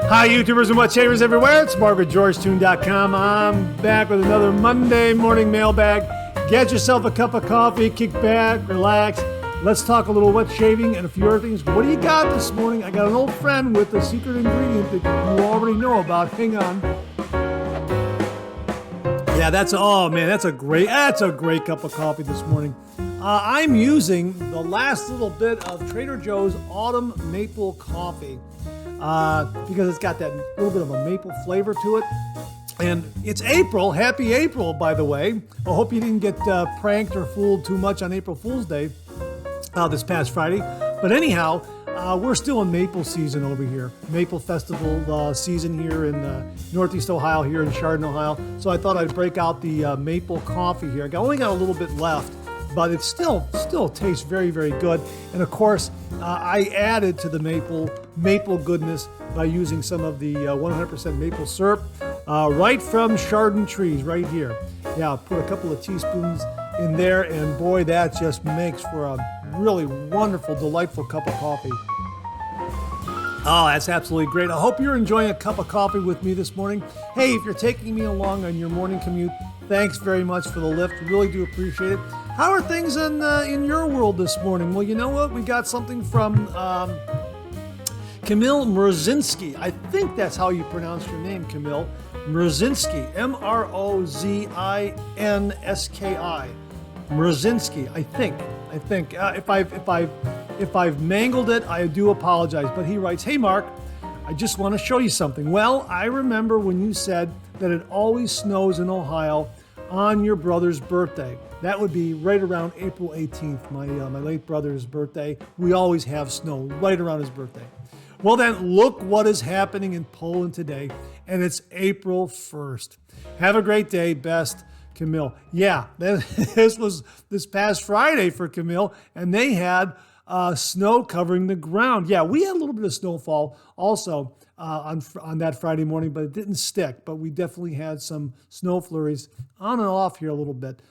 Hi, YouTubers and wet shavers everywhere. It's MargaretGeorgeTune.com. I'm back with another Monday morning mailbag. Get yourself a cup of coffee, kick back, relax. Let's talk a little wet shaving and a few other things. What do you got this morning? I got an old friend with a secret ingredient that you already know about. Hang on. Yeah, that's a great cup of coffee this morning. I'm using the last little bit of Trader Joe's Autumn Maple Coffee. Because it's got that little bit of a maple flavor to it. And it's April. Happy April, by the way. I hope you didn't get pranked or fooled too much on April Fool's Day this past Friday. But anyhow, we're still in maple season over here. Maple Festival season here in Northeast Ohio, here in Chardon, Ohio. So I thought I'd break out the maple coffee here. I only got a little bit left, but it still tastes very, very good. And of course, I added to the maple goodness by using some of the 100% maple syrup right from Chardon trees right here. Yeah, I'll put a couple of teaspoons in there, and boy, that just makes for a really wonderful, delightful cup of coffee. Oh, that's absolutely great. I hope you're enjoying a cup of coffee with me this morning. Hey, if you're taking me along on your morning commute, thanks very much for the lift. Really do appreciate it. How are things in your world this morning? Well, you know what? We got something from Camille Mrozinski. I think that's how you pronounce your name, Camille. Mrozinski. Mrozinski. Mrozinski. I think. If I've mangled it, I do apologize. But he writes, "Hey Mark, I just want to show you something. Well, I remember when you said that it always snows in Ohio on your brother's birthday. That would be right around April 18th, my late brother's birthday. We always have snow right around his birthday. Well then, look what is happening in Poland today, and it's April 1st. Have a great day, best, Camille." Yeah, this was this past Friday for Camille, and they had snow covering the ground. Yeah, we had a little bit of snowfall also on that Friday morning, but it didn't stick. But we definitely had some snow flurries on and off here a little bit.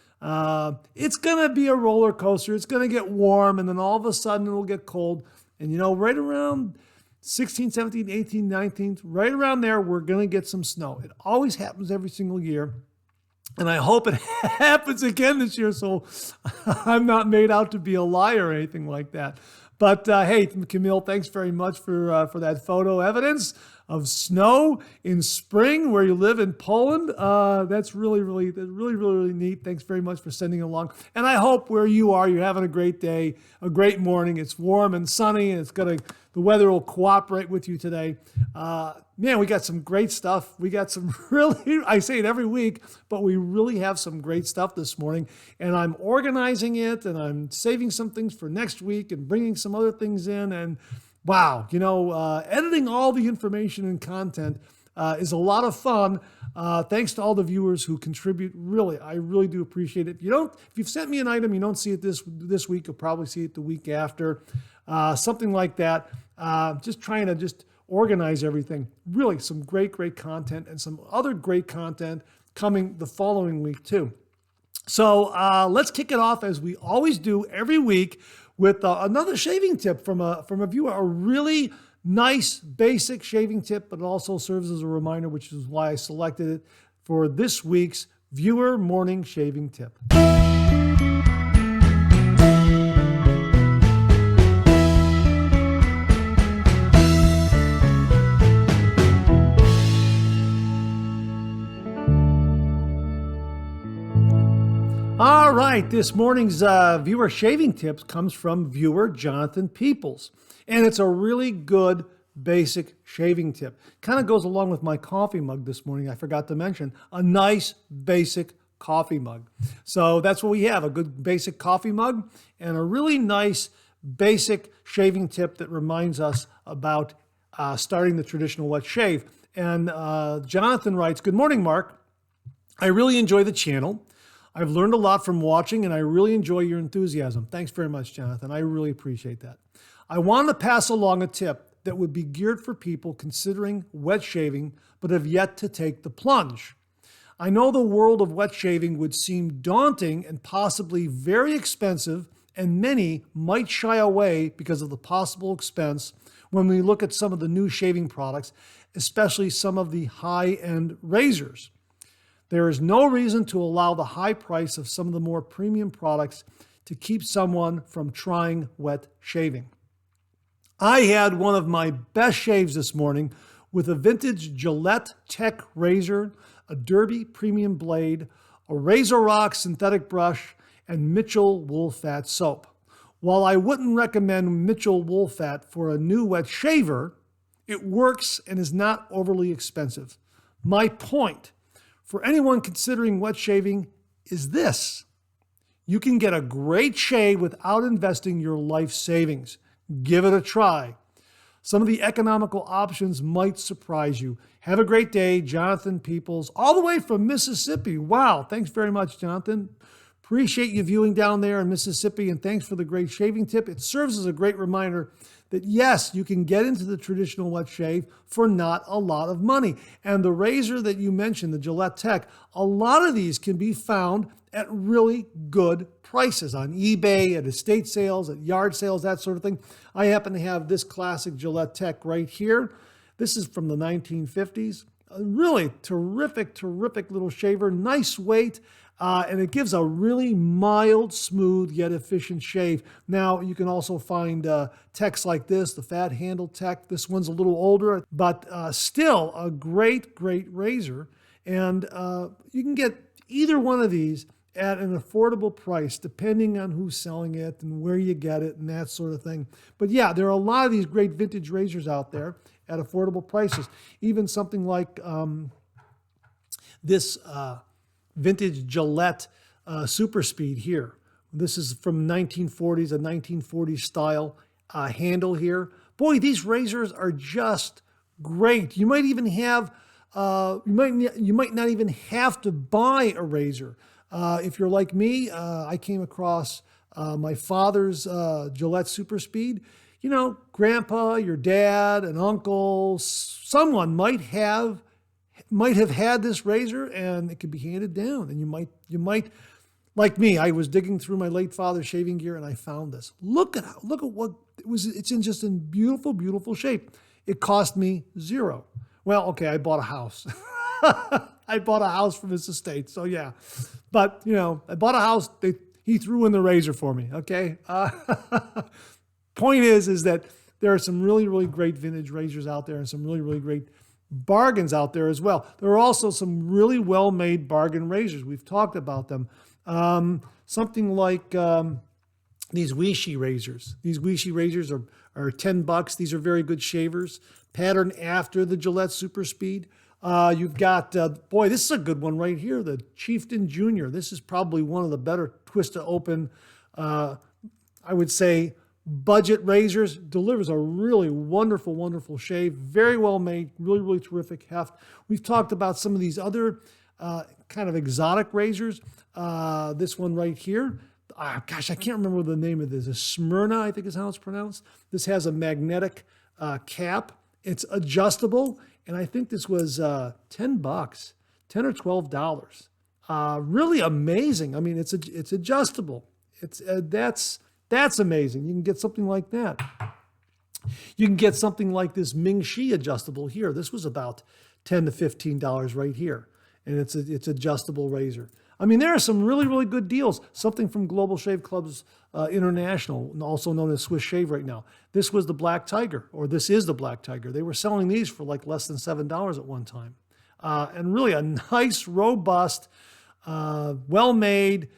It's going to be a roller coaster. It's going to get warm, and then all of a sudden it'll get cold. And, you know, right around 16, 17, 18, 19, right around there, we're going to get some snow. It always happens every single year. And I hope it happens again this year, so I'm not made out to be a liar or anything like that. But hey, Camille, thanks very much for that photo evidence of snow in spring where you live in Poland. That's really neat. Thanks very much for sending along. And I hope where you are, you're having a great day, a great morning. It's warm and sunny, and the weather will cooperate with you today. Man, we got some great stuff. We got some really, I say it every week, but we really have some great stuff this morning. And I'm organizing it, and I'm saving some things for next week and bringing some other things in. And wow, editing all the information and content is a lot of fun. Thanks to all the viewers who contribute. Really, I really do appreciate it. If you've sent me an item, you don't see it this week, you'll probably see it the week after. Something like that. Just trying to organize everything. Really, some great content and some other great content coming the following week too. So let's kick it off as we always do every week with another shaving tip from a viewer. A really nice basic shaving tip, but it also serves as a reminder, which is why I selected it for this week's viewer morning shaving tip. All right, this morning's viewer shaving tips comes from viewer Jonathan Peoples, and it's a really good basic shaving tip. Kind of goes along with my coffee mug this morning. I forgot to mention a nice basic coffee mug. So that's what we have, a good basic coffee mug and a really nice basic shaving tip that reminds us about starting the traditional wet shave. And Jonathan writes, "Good morning, Mark. I really enjoy the channel. I've learned a lot from watching, and I really enjoy your enthusiasm." Thanks very much, Jonathan. I really appreciate that. "I want to pass along a tip that would be geared for people considering wet shaving, but have yet to take the plunge. I know the world of wet shaving would seem daunting and possibly very expensive, and many might shy away because of the possible expense when we look at some of the new shaving products, especially some of the high-end razors. There is no reason to allow the high price of some of the more premium products to keep someone from trying wet shaving. I had one of my best shaves this morning with a vintage Gillette Tech razor, a Derby premium blade, a Razor Rock synthetic brush, and Mitchell wool fat soap. While I wouldn't recommend Mitchell wool fat for a new wet shaver, it works and is not overly expensive. My point for anyone considering wet shaving is this: you can get a great shave without investing your life savings. Give it a try. Some of the economical options might surprise you. Have a great day, Jonathan Peoples, all the way from Mississippi. Wow, thanks very much, Jonathan. Appreciate you viewing down there in Mississippi, and thanks for the great shaving tip. It serves as a great reminder that yes, you can get into the traditional wet shave for not a lot of money. And the razor that you mentioned, the Gillette Tech, a lot of these can be found at really good prices on eBay, at estate sales, at yard sales, that sort of thing. I happen to have this classic Gillette Tech right here. This is from the 1950s. A really terrific little shaver, nice weight. And it gives a really mild, smooth, yet efficient shave. Now, you can also find techs like this, the Fat Handle Tech. This one's a little older, but still a great razor. And you can get either one of these at an affordable price, depending on who's selling it and where you get it and that sort of thing. But yeah, there are a lot of these great vintage razors out there at affordable prices. Even something like this vintage Gillette Super Speed here. This is from 1940s, a 1940s style handle here. Boy, these razors are just great. You might even have, you might not even have to buy a razor. If you're like me, I came across my father's Gillette Super Speed. You know, grandpa, your dad, an uncle, someone might have had this razor, and it could be handed down. And you might, like me, I was digging through my late father's shaving gear and I found this. Look at what it was. It's in beautiful shape. It cost me $0. Well, okay, I bought a house. I bought a house from his estate, so yeah. But you know, I bought a house. He threw in the razor for me. Okay. Point is that there are some really great vintage razors out there, and some really great bargains out there as well. There are also some really well-made bargain razors. We've talked about them. Something like these Weishi razors. These Weishi razors are $10. These are very good shavers, patterned after the Gillette Super Speed. You've got, boy, this is a good one right here, the Chieftain Jr. This is probably one of the better twist-to-open, I would say, budget razors. Delivers a really wonderful shave. Very well made, really terrific heft. We've talked about some of these other kind of exotic razors. This one right here. Gosh, I can't remember the name of this. It's Smyrna, I think is how it's pronounced. This has a magnetic cap. It's adjustable, and I think this was $10, $10 or $12. Really amazing. I mean, it's adjustable. That's amazing. You can get something like that. You can get something like this Ming Shi adjustable here. This was about $10 to $15 right here, and it's adjustable razor. I mean, there are some really good deals. Something from Global Shave Clubs International, also known as Swiss Shave right now. This was the Black Tiger, or this is the Black Tiger. They were selling these for like less than $7 at one time. And really a nice, robust, well-made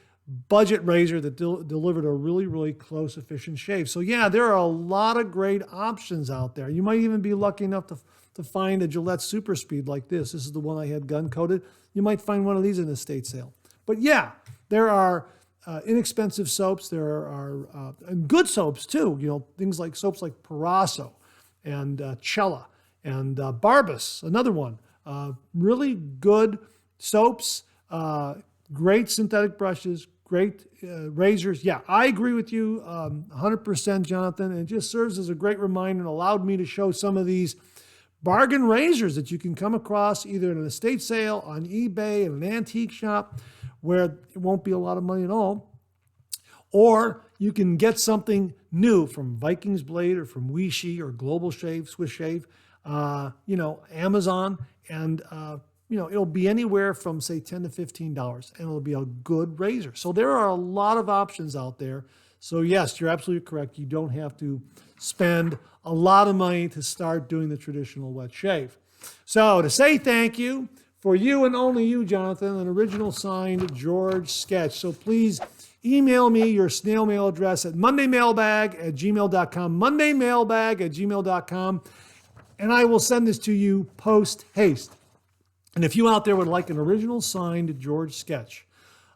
budget razor that delivered a really close, efficient shave. So yeah, there are a lot of great options out there. You might even be lucky enough to find a Gillette Super Speed like this. This is the one I had gun-coated. You might find one of these in a estate sale. But yeah, there are inexpensive soaps. There are and good soaps too. You know, things like soaps like Parasso and Cella and Barbas, another one. Really good soaps, great synthetic brushes, great razors. Yeah, I agree with you 100%, Jonathan. And it just serves as a great reminder and allowed me to show some of these bargain razors that you can come across either in an estate sale, on eBay, in an antique shop, where it won't be a lot of money at all. Or you can get something new from Vikings Blade or from Weishi or Global Shave, Swiss Shave, Amazon, and it'll be anywhere from say $10 to $15, and it'll be a good razor. So there are a lot of options out there. So yes, you're absolutely correct. You don't have to spend a lot of money to start doing the traditional wet shave. So to say thank you, for you and only you, Jonathan, an original signed George sketch. So please email me your snail mail address at mondaymailbag@gmail.com, mondaymailbag@gmail.com, and I will send this to you post haste. And if you out there would like an original signed George sketch,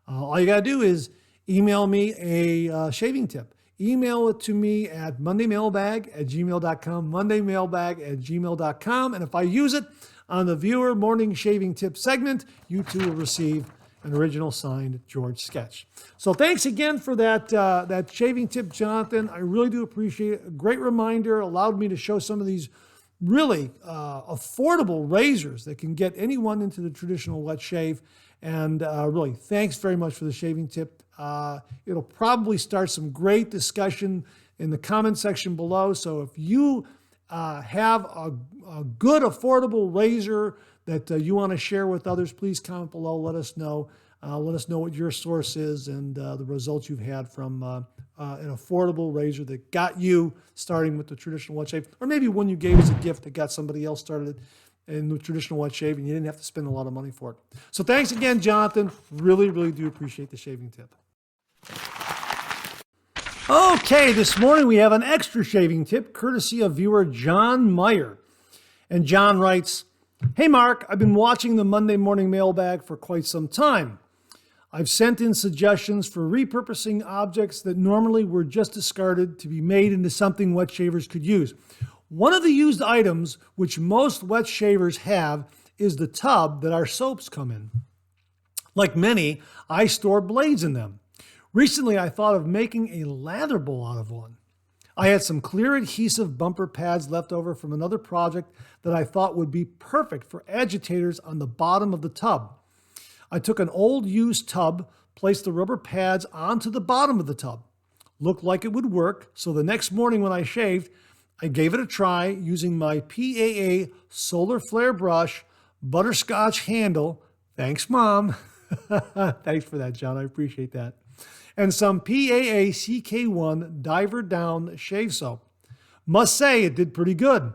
all you got to do is email me a shaving tip. Email it to me at mondaymailbag@gmail.com, mondaymailbag@gmail.com. And if I use it on the viewer morning shaving tip segment, you too will receive an original signed George sketch. So thanks again for that shaving tip, Jonathan. I really do appreciate it. A great reminder, allowed me to show some of these really affordable razors that can get anyone into the traditional wet shave. And really, thanks very much for the shaving tip. It'll probably start some great discussion in the comment section below. So if you have a good, affordable razor that you want to share with others, please comment below. Let us know. Let us know what your source is and the results you've had from an affordable razor that got you starting with the traditional wet shave, or maybe one you gave as a gift that got somebody else started in the traditional wet shave and you didn't have to spend a lot of money for it. So thanks again, Jonathan. Really, really do appreciate the shaving tip. Okay, this morning we have an extra shaving tip courtesy of viewer John Meyer. And John writes, "Hey Mark, I've been watching the Monday morning mailbag for quite some time. I've sent in suggestions for repurposing objects that normally were just discarded to be made into something wet shavers could use. One of the used items which most wet shavers have is the tub that our soaps come in. Like many, I store blades in them. Recently, I thought of making a lather bowl out of one. I had some clear adhesive bumper pads left over from another project that I thought would be perfect for agitators on the bottom of the tub. I took an old used tub, placed the rubber pads onto the bottom of the tub. Looked like it would work, so the next morning when I shaved, I gave it a try using my PAA solar flare brush, butterscotch handle. Thanks, Mom." Thanks for that, John. I appreciate that. And some PAA CK1 Diver Down shave soap. Must say it did pretty good.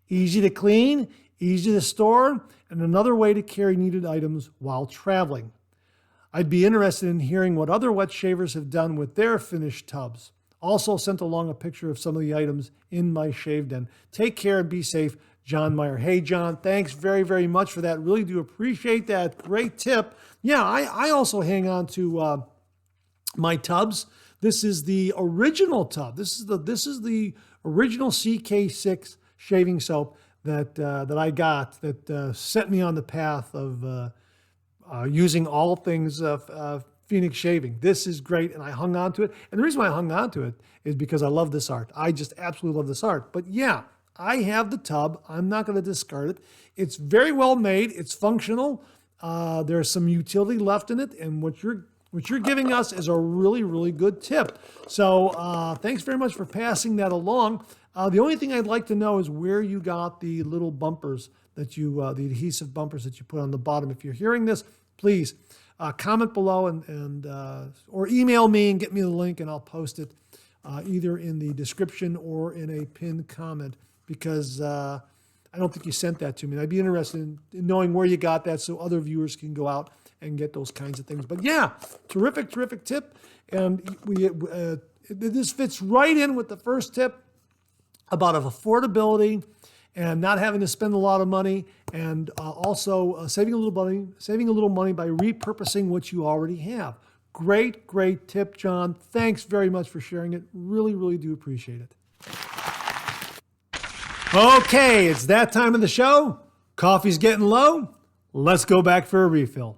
Easy to clean, easy to store, and another way to carry needed items while traveling. I'd be interested in hearing what other wet shavers have done with their finished tubs. Also sent along a picture of some of the items in my shave den. Take care and be safe, John Meyer. Hey, John, thanks very, very much for that. Really do appreciate that. Great tip. Yeah, I also hang on to my tubs. This is the original tub. This is the original CK6 shaving soap that I got that set me on the path of using all things Phoenix shaving. This is great, and I hung on to it. And the reason why I hung on to it is because I love this art. I just absolutely love this art. But yeah, I have the tub. I'm not going to discard it. It's very well made. It's functional. There's some utility left in it, and what you're giving us is a really, really good tip. So thanks very much for passing that along. The only thing I'd like to know is where you got the little bumpers that the adhesive bumpers that you put on the bottom. If you're hearing this, please comment below or email me and get me the link, and I'll post it either in the description or in a pinned comment, because I don't think you sent that to me. I'd be interested in knowing where you got that so other viewers can go out and get those kinds of things. But yeah, terrific, terrific tip. And this fits right in with the first tip about affordability and not having to spend a lot of money, and also saving a little money by repurposing what you already have. Great, great tip, John. Thanks very much for sharing it. Really, really do appreciate it. Okay, it's that time of the show. Coffee's getting low. Let's go back for a refill.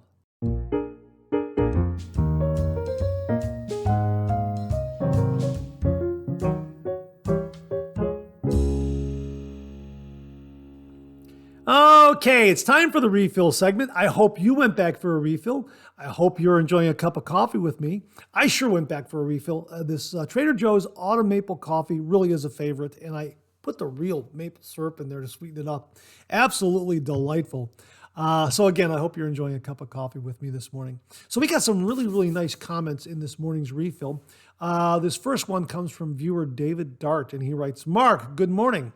Okay, it's time for the refill segment. I hope you went back for a refill. I hope you're enjoying a cup of coffee with me. I sure went back for a refill. This Trader Joe's Autumn Maple Coffee really is a favorite, and I put the real maple syrup in there to sweeten it up. Absolutely delightful. So again, I hope you're enjoying a cup of coffee with me this morning. So we got some really nice comments in this morning's refill. This first one comes from viewer David Dart, and he writes, Mark, good morning.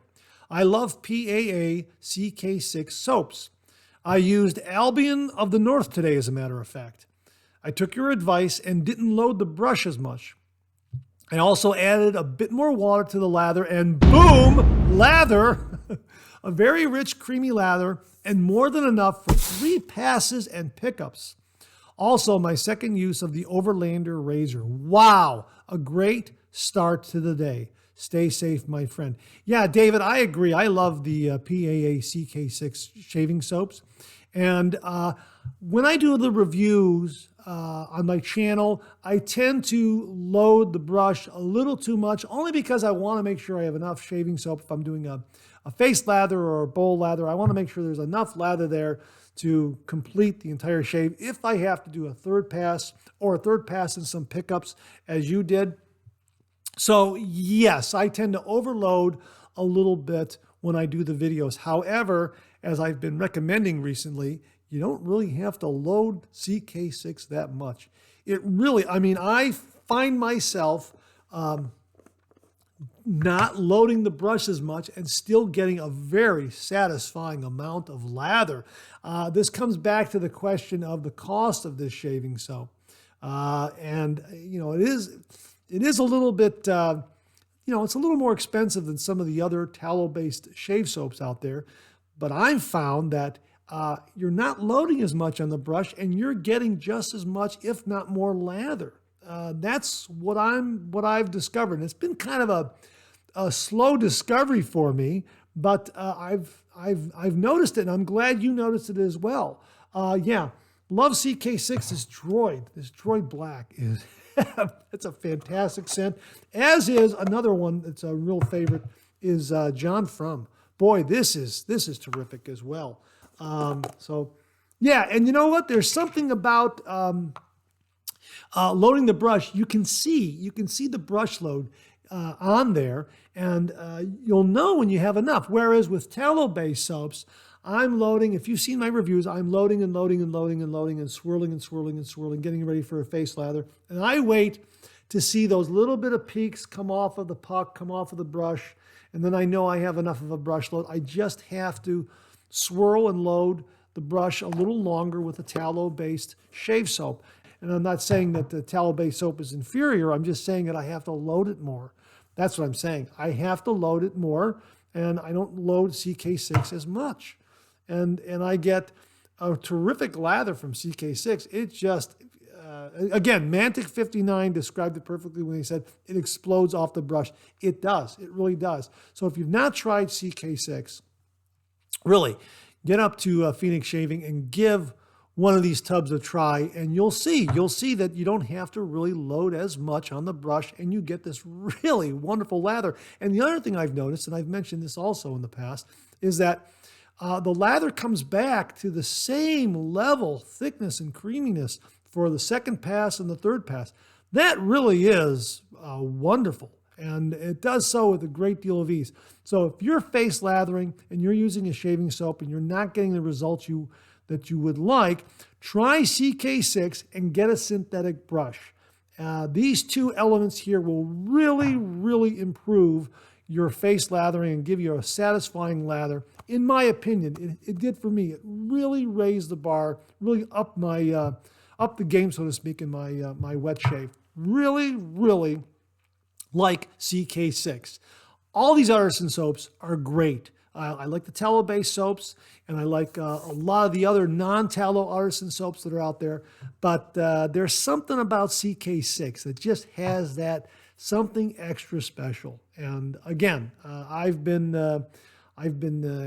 I love PAA CK6 soaps. I used Albion of the North today, as a matter of fact. I took your advice and didn't load the brush as much. I also added a bit more water to the lather, and boom, lather, a very rich, creamy lather, and more than enough for 3 passes and pickups. Also, my second use of the Overlander razor. Wow, a great start to the day. Stay safe, my friend. Yeah, David, I agree. I love the PAA CK6 shaving soaps. And when I do the reviews on my channel, I tend to load the brush a little too much, only because I want to make sure I have enough shaving soap. If I'm doing a face lather or a bowl lather, I want to make sure there's enough lather there to complete the entire shave. If I have to do a third pass or a third pass and some pickups, as you did. So yes, I tend to overload a little bit when I do the videos. However, as I've been recommending recently, you don't really have to load CK6 that much. It really, I find myself not loading the brush as much and still getting a very satisfying amount of lather. This comes back to the question of the cost of this shaving soap. It is a little bit, it's a little more expensive than some of the other tallow-based shave soaps out there. But I've found that you're not loading as much on the brush, and you're getting just as much, if not more, lather. That's what I've discovered. And it's been kind of a slow discovery for me, but I've noticed it, and I'm glad you noticed it as well. Love CK6. This Droid Black is. It's a fantastic scent, as is another one that's a real favorite is John Frum. Boy, this is terrific as well. And you know what? There's something about loading the brush. You can see the brush load on there, and you'll know when you have enough. Whereas with tallow-based soaps, I'm loading, if you've seen my reviews, I'm loading and loading and loading and loading and swirling and swirling and swirling, getting ready for a face lather. And I wait to see those little bit of peaks come off of the puck, come off of the brush, and then I know I have enough of a brush load. I just have to swirl and load the brush a little longer with a tallow-based shave soap. And I'm not saying that the tallow-based soap is inferior. I'm just saying that I have to load it more. That's what I'm saying. I have to load it more, and I don't load CK6 as much. And I get a terrific lather from CK6. It just, again, Mantic59 described it perfectly when he said it explodes off the brush. It does. It really does. So if you've not tried CK6, really, get up to Phoenix Shaving and give one of these tubs a try, and you'll see that you don't have to really load as much on the brush, and you get this really wonderful lather. And the other thing I've noticed, and I've mentioned this also in the past, is that the lather comes back to the same level, thickness, and creaminess for the second pass and the third pass. That really is wonderful, and it does so with a great deal of ease. So if you're face lathering and you're using a shaving soap and you're not getting the results that you would like, try CK6 and get a synthetic brush. These two elements here will really improve your face lathering and give you a satisfying lather. In my opinion, it did for me. It really raised the bar, really up the game, so to speak, in my wet shave. Really like CK6. All these artisan soaps are great. I like the tallow-based soaps, and I like a lot of the other non-tallow artisan soaps that are out there. But there's something about CK6 that just has that something extra special. And again, I've been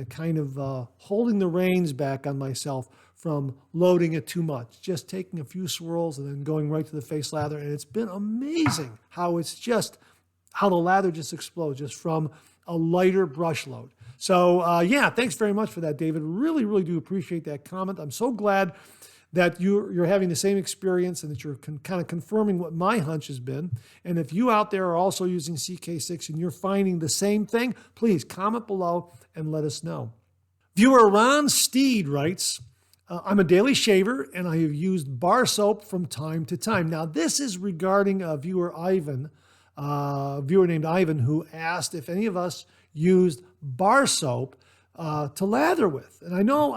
kind of holding the reins back on myself from loading it too much, just taking a few swirls and then going right to the face lather. And it's been amazing how the lather just explodes just from a lighter brush load. So yeah, thanks very much for that, David. Really, really do appreciate that comment. I'm so glad that you're having the same experience and that you're kind of confirming what my hunch has been. And if you out there are also using CK6 and you're finding the same thing, please comment below and let us know. Viewer Ron Steed writes, I'm a daily shaver and I have used bar soap from time to time. Now this is regarding a viewer named Ivan, who asked if any of us used bar soap to lather with. And I know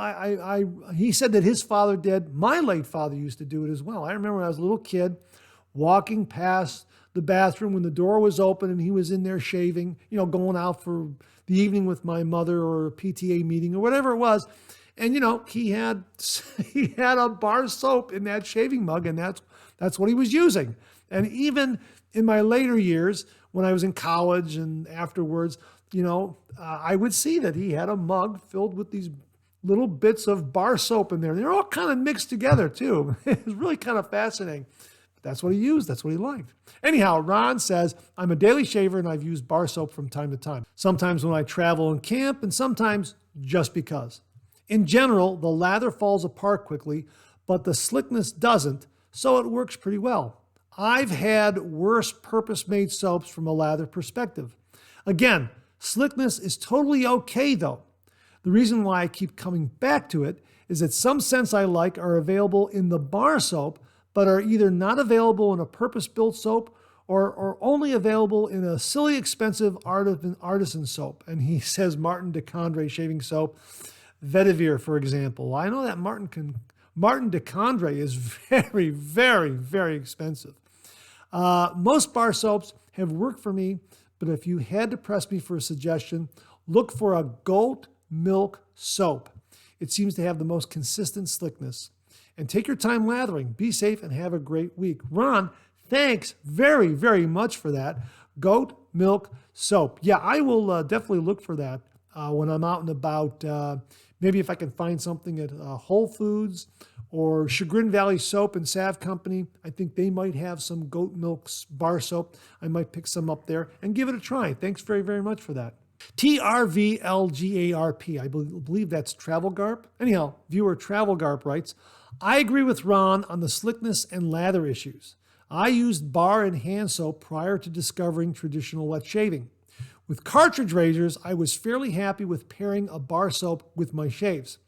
he said that his father did. My late father used to do it as well. I remember when I was a little kid walking past the bathroom when the door was open and he was in there shaving, going out for the evening with my mother or a PTA meeting or whatever it was. And, he had a bar soap in that shaving mug, and that's what he was using. And even in my later years, when I was in college and afterwards, I would see that he had a mug filled with these little bits of bar soap in there. They're all kind of mixed together too. It was really kind of fascinating. But that's what he used. That's what he liked. Anyhow, Ron says, I'm a daily shaver and I've used bar soap from time to time. Sometimes when I travel and camp, and sometimes just because. In general, the lather falls apart quickly, but the slickness doesn't, so it works pretty well. I've had worse purpose-made soaps from a lather perspective. Again, slickness is totally okay though. The reason why I keep coming back to it is that some scents I like are available in the bar soap, but are either not available in a purpose-built soap or only available in a silly expensive artisan soap. And he says Martin de Condré shaving soap, Vetiver, for example. I know that Martin de Condré is very, very, very expensive. Most bar soaps have worked for me, but if you had to press me for a suggestion, look for a goat milk soap. It seems to have the most consistent slickness. And take your time lathering. Be safe and have a great week. Ron, thanks very, very much for that. Goat milk soap. Yeah, I will definitely look for that when I'm out and about. Maybe if I can find something at Whole Foods or Chagrin Valley Soap and Salve Company. I think they might have some goat milk bar soap. I might pick some up there and give it a try. Thanks very, very much for that. TRVLGARP, I believe that's Travel Garp. Anyhow, viewer Travel Garp writes, I agree with Ron on the slickness and lather issues. I used bar and hand soap prior to discovering traditional wet shaving. With cartridge razors, I was fairly happy with pairing a bar soap with my shaves.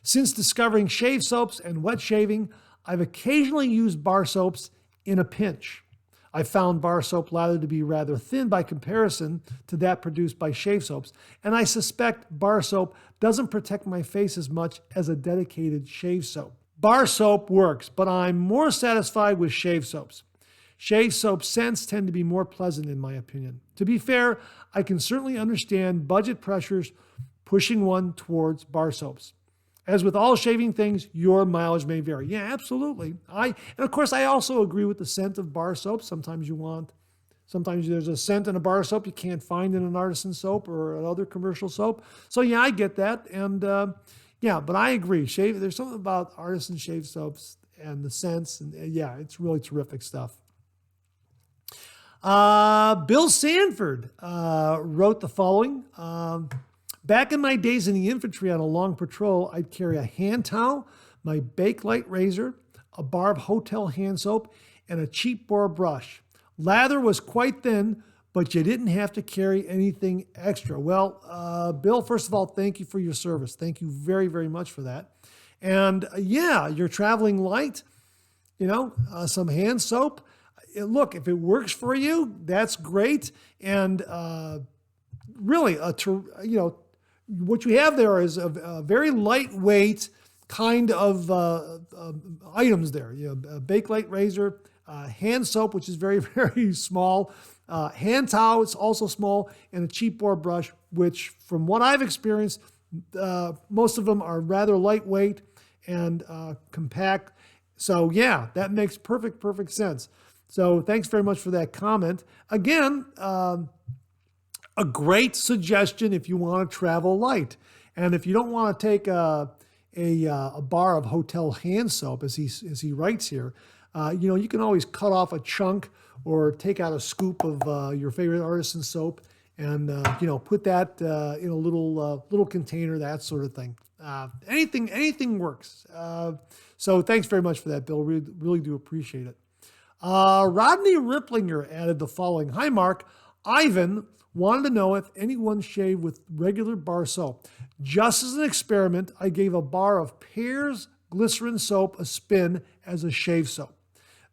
Since discovering shave soaps and wet shaving, I've occasionally used bar soaps in a pinch. I found bar soap lather to be rather thin by comparison to that produced by shave soaps, and I suspect bar soap doesn't protect my face as much as a dedicated shave soap. Bar soap works, but I'm more satisfied with shave soaps. Shave soap scents tend to be more pleasant in my opinion. To be fair, I can certainly understand budget pressures pushing one towards bar soaps. As with all shaving things, your mileage may vary. Yeah, absolutely. And of course, I also agree with the scent of bar soap. Sometimes there's a scent in a bar soap you can't find in an artisan soap or another commercial soap. So yeah, I get that. And yeah, but I agree. There's something about artisan shave soaps and the scents. And yeah, it's really terrific stuff. Bill Sanford wrote the following. Back in my days in the infantry on a long patrol, I'd carry a hand towel, my Bakelite razor, a bar of hotel hand soap, and a cheap bore brush. Lather was quite thin, but you didn't have to carry anything extra. Well, Bill, first of all, thank you for your service. Thank you very, very much for that. And yeah, you're traveling light, some hand soap. Look, if it works for you, that's great. And really, what you have there is a very lightweight kind of items there. A Bakelite razor, hand soap, which is very, very small, hand towel, it's also small, and a cheap bore brush, which from what I've experienced, most of them are rather lightweight and compact. So yeah, that makes perfect sense. So thanks very much for that comment. Again, a great suggestion if you want to travel light. And if you don't want to take a bar of hotel hand soap, as he writes here, you can always cut off a chunk or take out a scoop of your favorite artisan soap and put that in a little container, that sort of thing. Anything works. So thanks very much for that, Bill. Really do appreciate it. Rodney Ripplinger added the following. Hi, Mark. Ivan wanted to know if anyone shaved with regular bar soap. Just as an experiment, I gave a bar of Pere's glycerin soap a spin as a shave soap.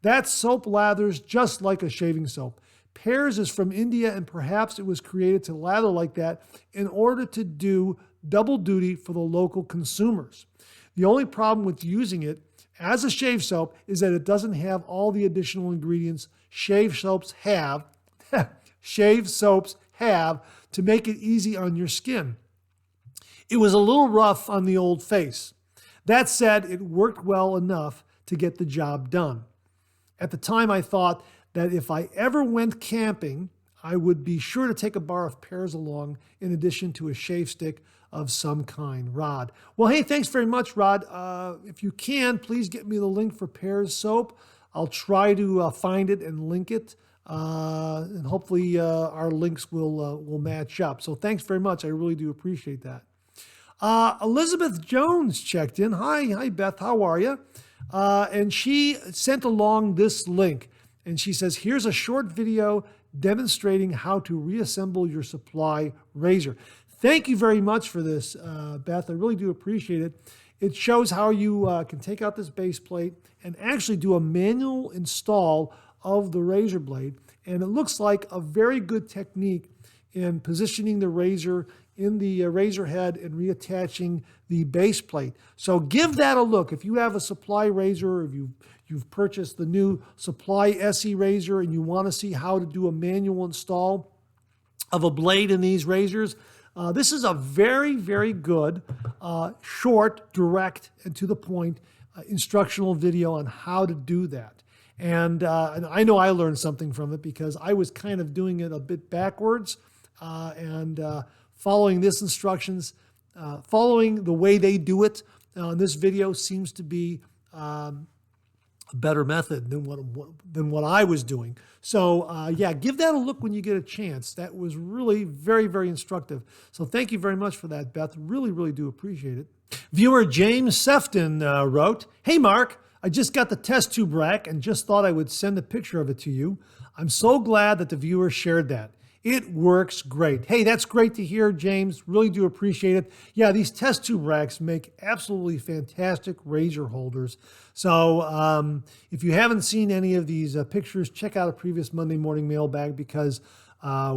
That soap lathers just like a shaving soap. Pere's is from India, and perhaps it was created to lather like that in order to do double duty for the local consumers. The only problem with using it as a shave soap is that it doesn't have all the additional ingredients shave soaps have to make it easy on your skin. It was a little rough on the old face. That said, it worked well enough to get the job done. At the time, I thought that if I ever went camping, I would be sure to take a bar of Pere's along in addition to a shave stick of some kind. Rod. Well, hey, thanks very much, Rod. If you can, please get me the link for Pere's soap. I'll try to find it and link it, and hopefully our links will match up. So thanks very much. I really do appreciate that. Elizabeth Jones checked in. Hi, Beth. How are you? And she sent along this link. And she says, here's a short video demonstrating how to reassemble your supply razor. Thank you very much for this, Beth. I really do appreciate it. It shows how you can take out this base plate and actually do a manual install of the razor blade. And it looks like a very good technique in positioning the razor in the razor head and reattaching the base plate. So give that a look. If you have a supply razor, or if you've purchased the new Supply SE razor and you want to see how to do a manual install of a blade in these razors, this is a very, very good, short, direct, and to the point instructional video on how to do that. And I know I learned something from it because I was kind of doing it a bit backwards, and following this instructions, following the way they do it in this video seems to be a better method than what I was doing. So yeah, give that a look when you get a chance. That was really very, very instructive. So thank you very much for that, Beth. Really, really do appreciate it. Viewer James Sefton wrote, "Hey Mark, I just got the test tube rack and just thought I would send a picture of it to you. I'm so glad that the viewer shared that. It works great." Hey, that's great to hear, James. Really do appreciate it. Yeah, these test tube racks make absolutely fantastic razor holders. So if you haven't seen any of these pictures, check out a previous Monday morning mailbag because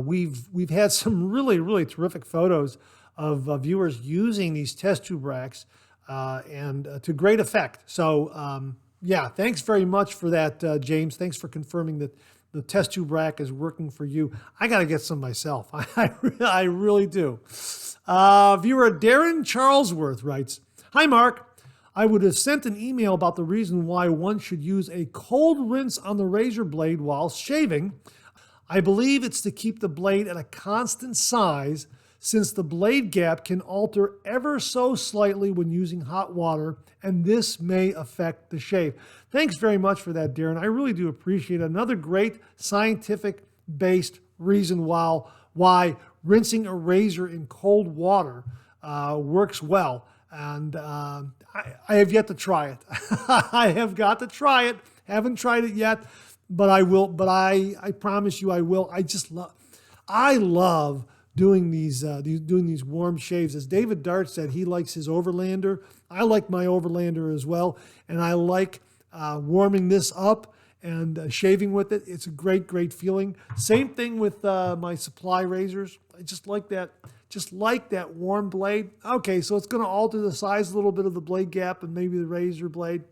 we've had some really, really terrific photos of viewers using these test tube racks and to great effect. So yeah, thanks very much for that, James. Thanks for confirming that the test tube rack is working for you. I got to get some myself. I really do. Viewer Darren Charlesworth writes, "Hi, Mark. I would have sent an email about the reason why one should use a cold rinse on the razor blade while shaving. I believe it's to keep the blade at a constant size since the blade gap can alter ever so slightly when using hot water, and this may affect the shave." Thanks very much for that, Darren. I really do appreciate it. Another great scientific-based reason why rinsing a razor in cold water works well. And I have yet to try it. I have got to try it. Haven't tried it yet, but I will. But I promise you I will. I love doing these warm shaves. As David Dart said, he likes his Overlander. I like my Overlander as well, and I like warming this up and shaving with it. It's a great, great feeling. Same thing with my Supply razors. I just like that warm blade. Okay, so it's going to alter the size a little bit of the blade gap and maybe the razor blade.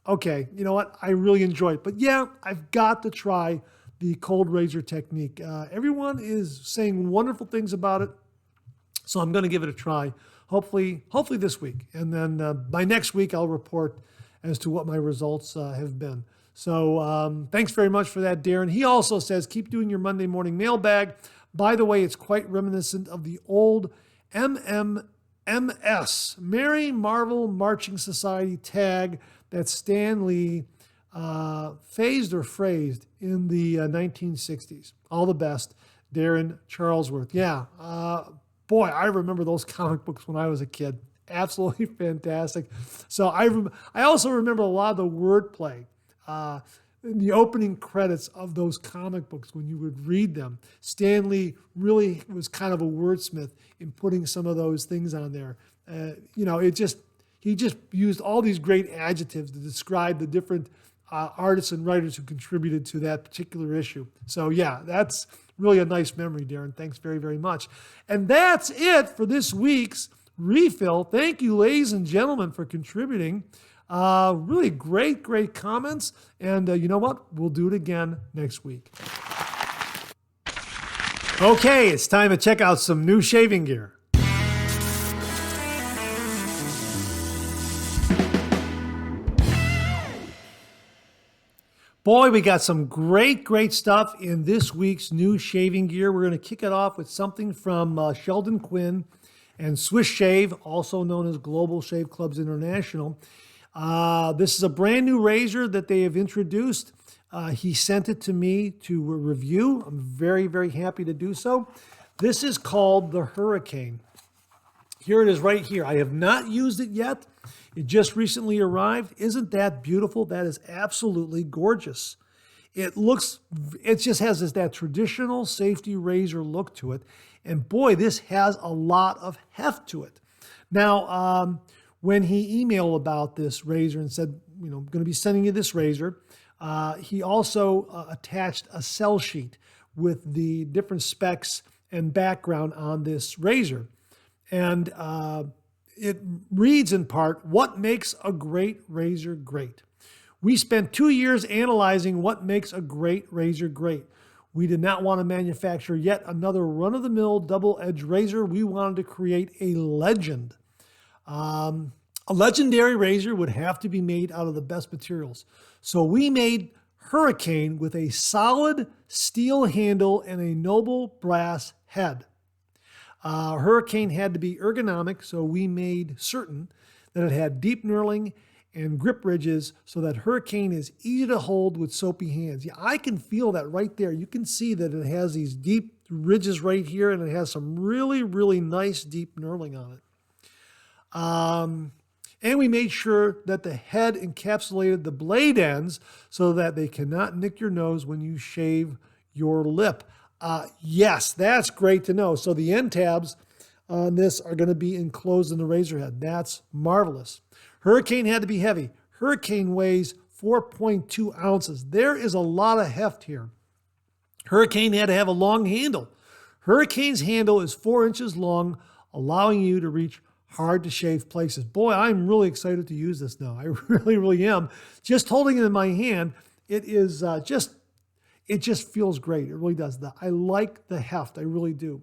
Okay, you know what? I really enjoy it. But yeah, I've got to try the cold razor technique. Everyone is saying wonderful things about it, so I'm going to give it a try. Hopefully this week, and then by next week I'll report as to what my results have been. So thanks very much for that, Darren. He also says, keep doing your Monday morning mailbag. By the way, it's quite reminiscent of the old MMMS, Merry Marvel Marching Society tag that Stan Lee phased or phrased in the 1960s. All the best, Darren Charlesworth. Yeah, boy, I remember those comic books when I was a kid. Absolutely fantastic. So I also remember a lot of the wordplay. In the opening credits of those comic books, when you would read them, Stan Lee really was kind of a wordsmith in putting some of those things on there. He just used all these great adjectives to describe the different artists and writers who contributed to that particular issue. So yeah, that's really a nice memory, Darren. Thanks very, very much. And that's it for this week's refill. Thank you, ladies and gentlemen, for contributing. Really great comments. And you know what? We'll do it again next week. Okay, it's time to check out some new shaving gear. Boy, we got some great stuff in this week's new shaving gear. We're going to kick it off with something from Sheldon Quinn and Swiss Shave, also known as Global Shave Clubs International. This is a brand new razor that they have introduced. He sent it to me to review. I'm very happy to do so. This is called the Hurricane. Here it is right here. I have not used it yet. It just recently arrived. Isn't that beautiful? That is absolutely gorgeous. It just has that traditional safety razor look to it. And boy, this has a lot of heft to it. Now, when he emailed about this razor and said, I'm going to be sending you this razor, he also attached a sell sheet with the different specs and background on this razor. And it reads in part, what makes a great razor great? We spent 2 years analyzing what makes a great razor great. We did not want to manufacture yet another run-of-the-mill double-edged razor. We wanted to create a legend. A legendary razor would have to be made out of the best materials. So we made Hurricane with a solid steel handle and a noble brass head. Hurricane had to be ergonomic, so we made certain that it had deep knurling and grip ridges so that Hurricane is easy to hold with soapy hands. Yeah, I can feel that right there. You can see that it has these deep ridges right here, and it has some really nice deep knurling on it. And we made sure that the head encapsulated the blade ends so that they cannot nick your nose when you shave your lip. Yes, that's great to know. So the end tabs on this are going to be enclosed in the razor head. That's marvelous. Hurricane had to be heavy. Hurricane weighs 4.2 ounces. There is a lot of heft here. Hurricane had to have a long handle. Hurricane's handle is 4 inches long, allowing you to reach hard to shave places. Boy, I'm really excited to use this now. I really am. Just holding it in my hand, it is it just feels great. It really does. I like the heft. I really do.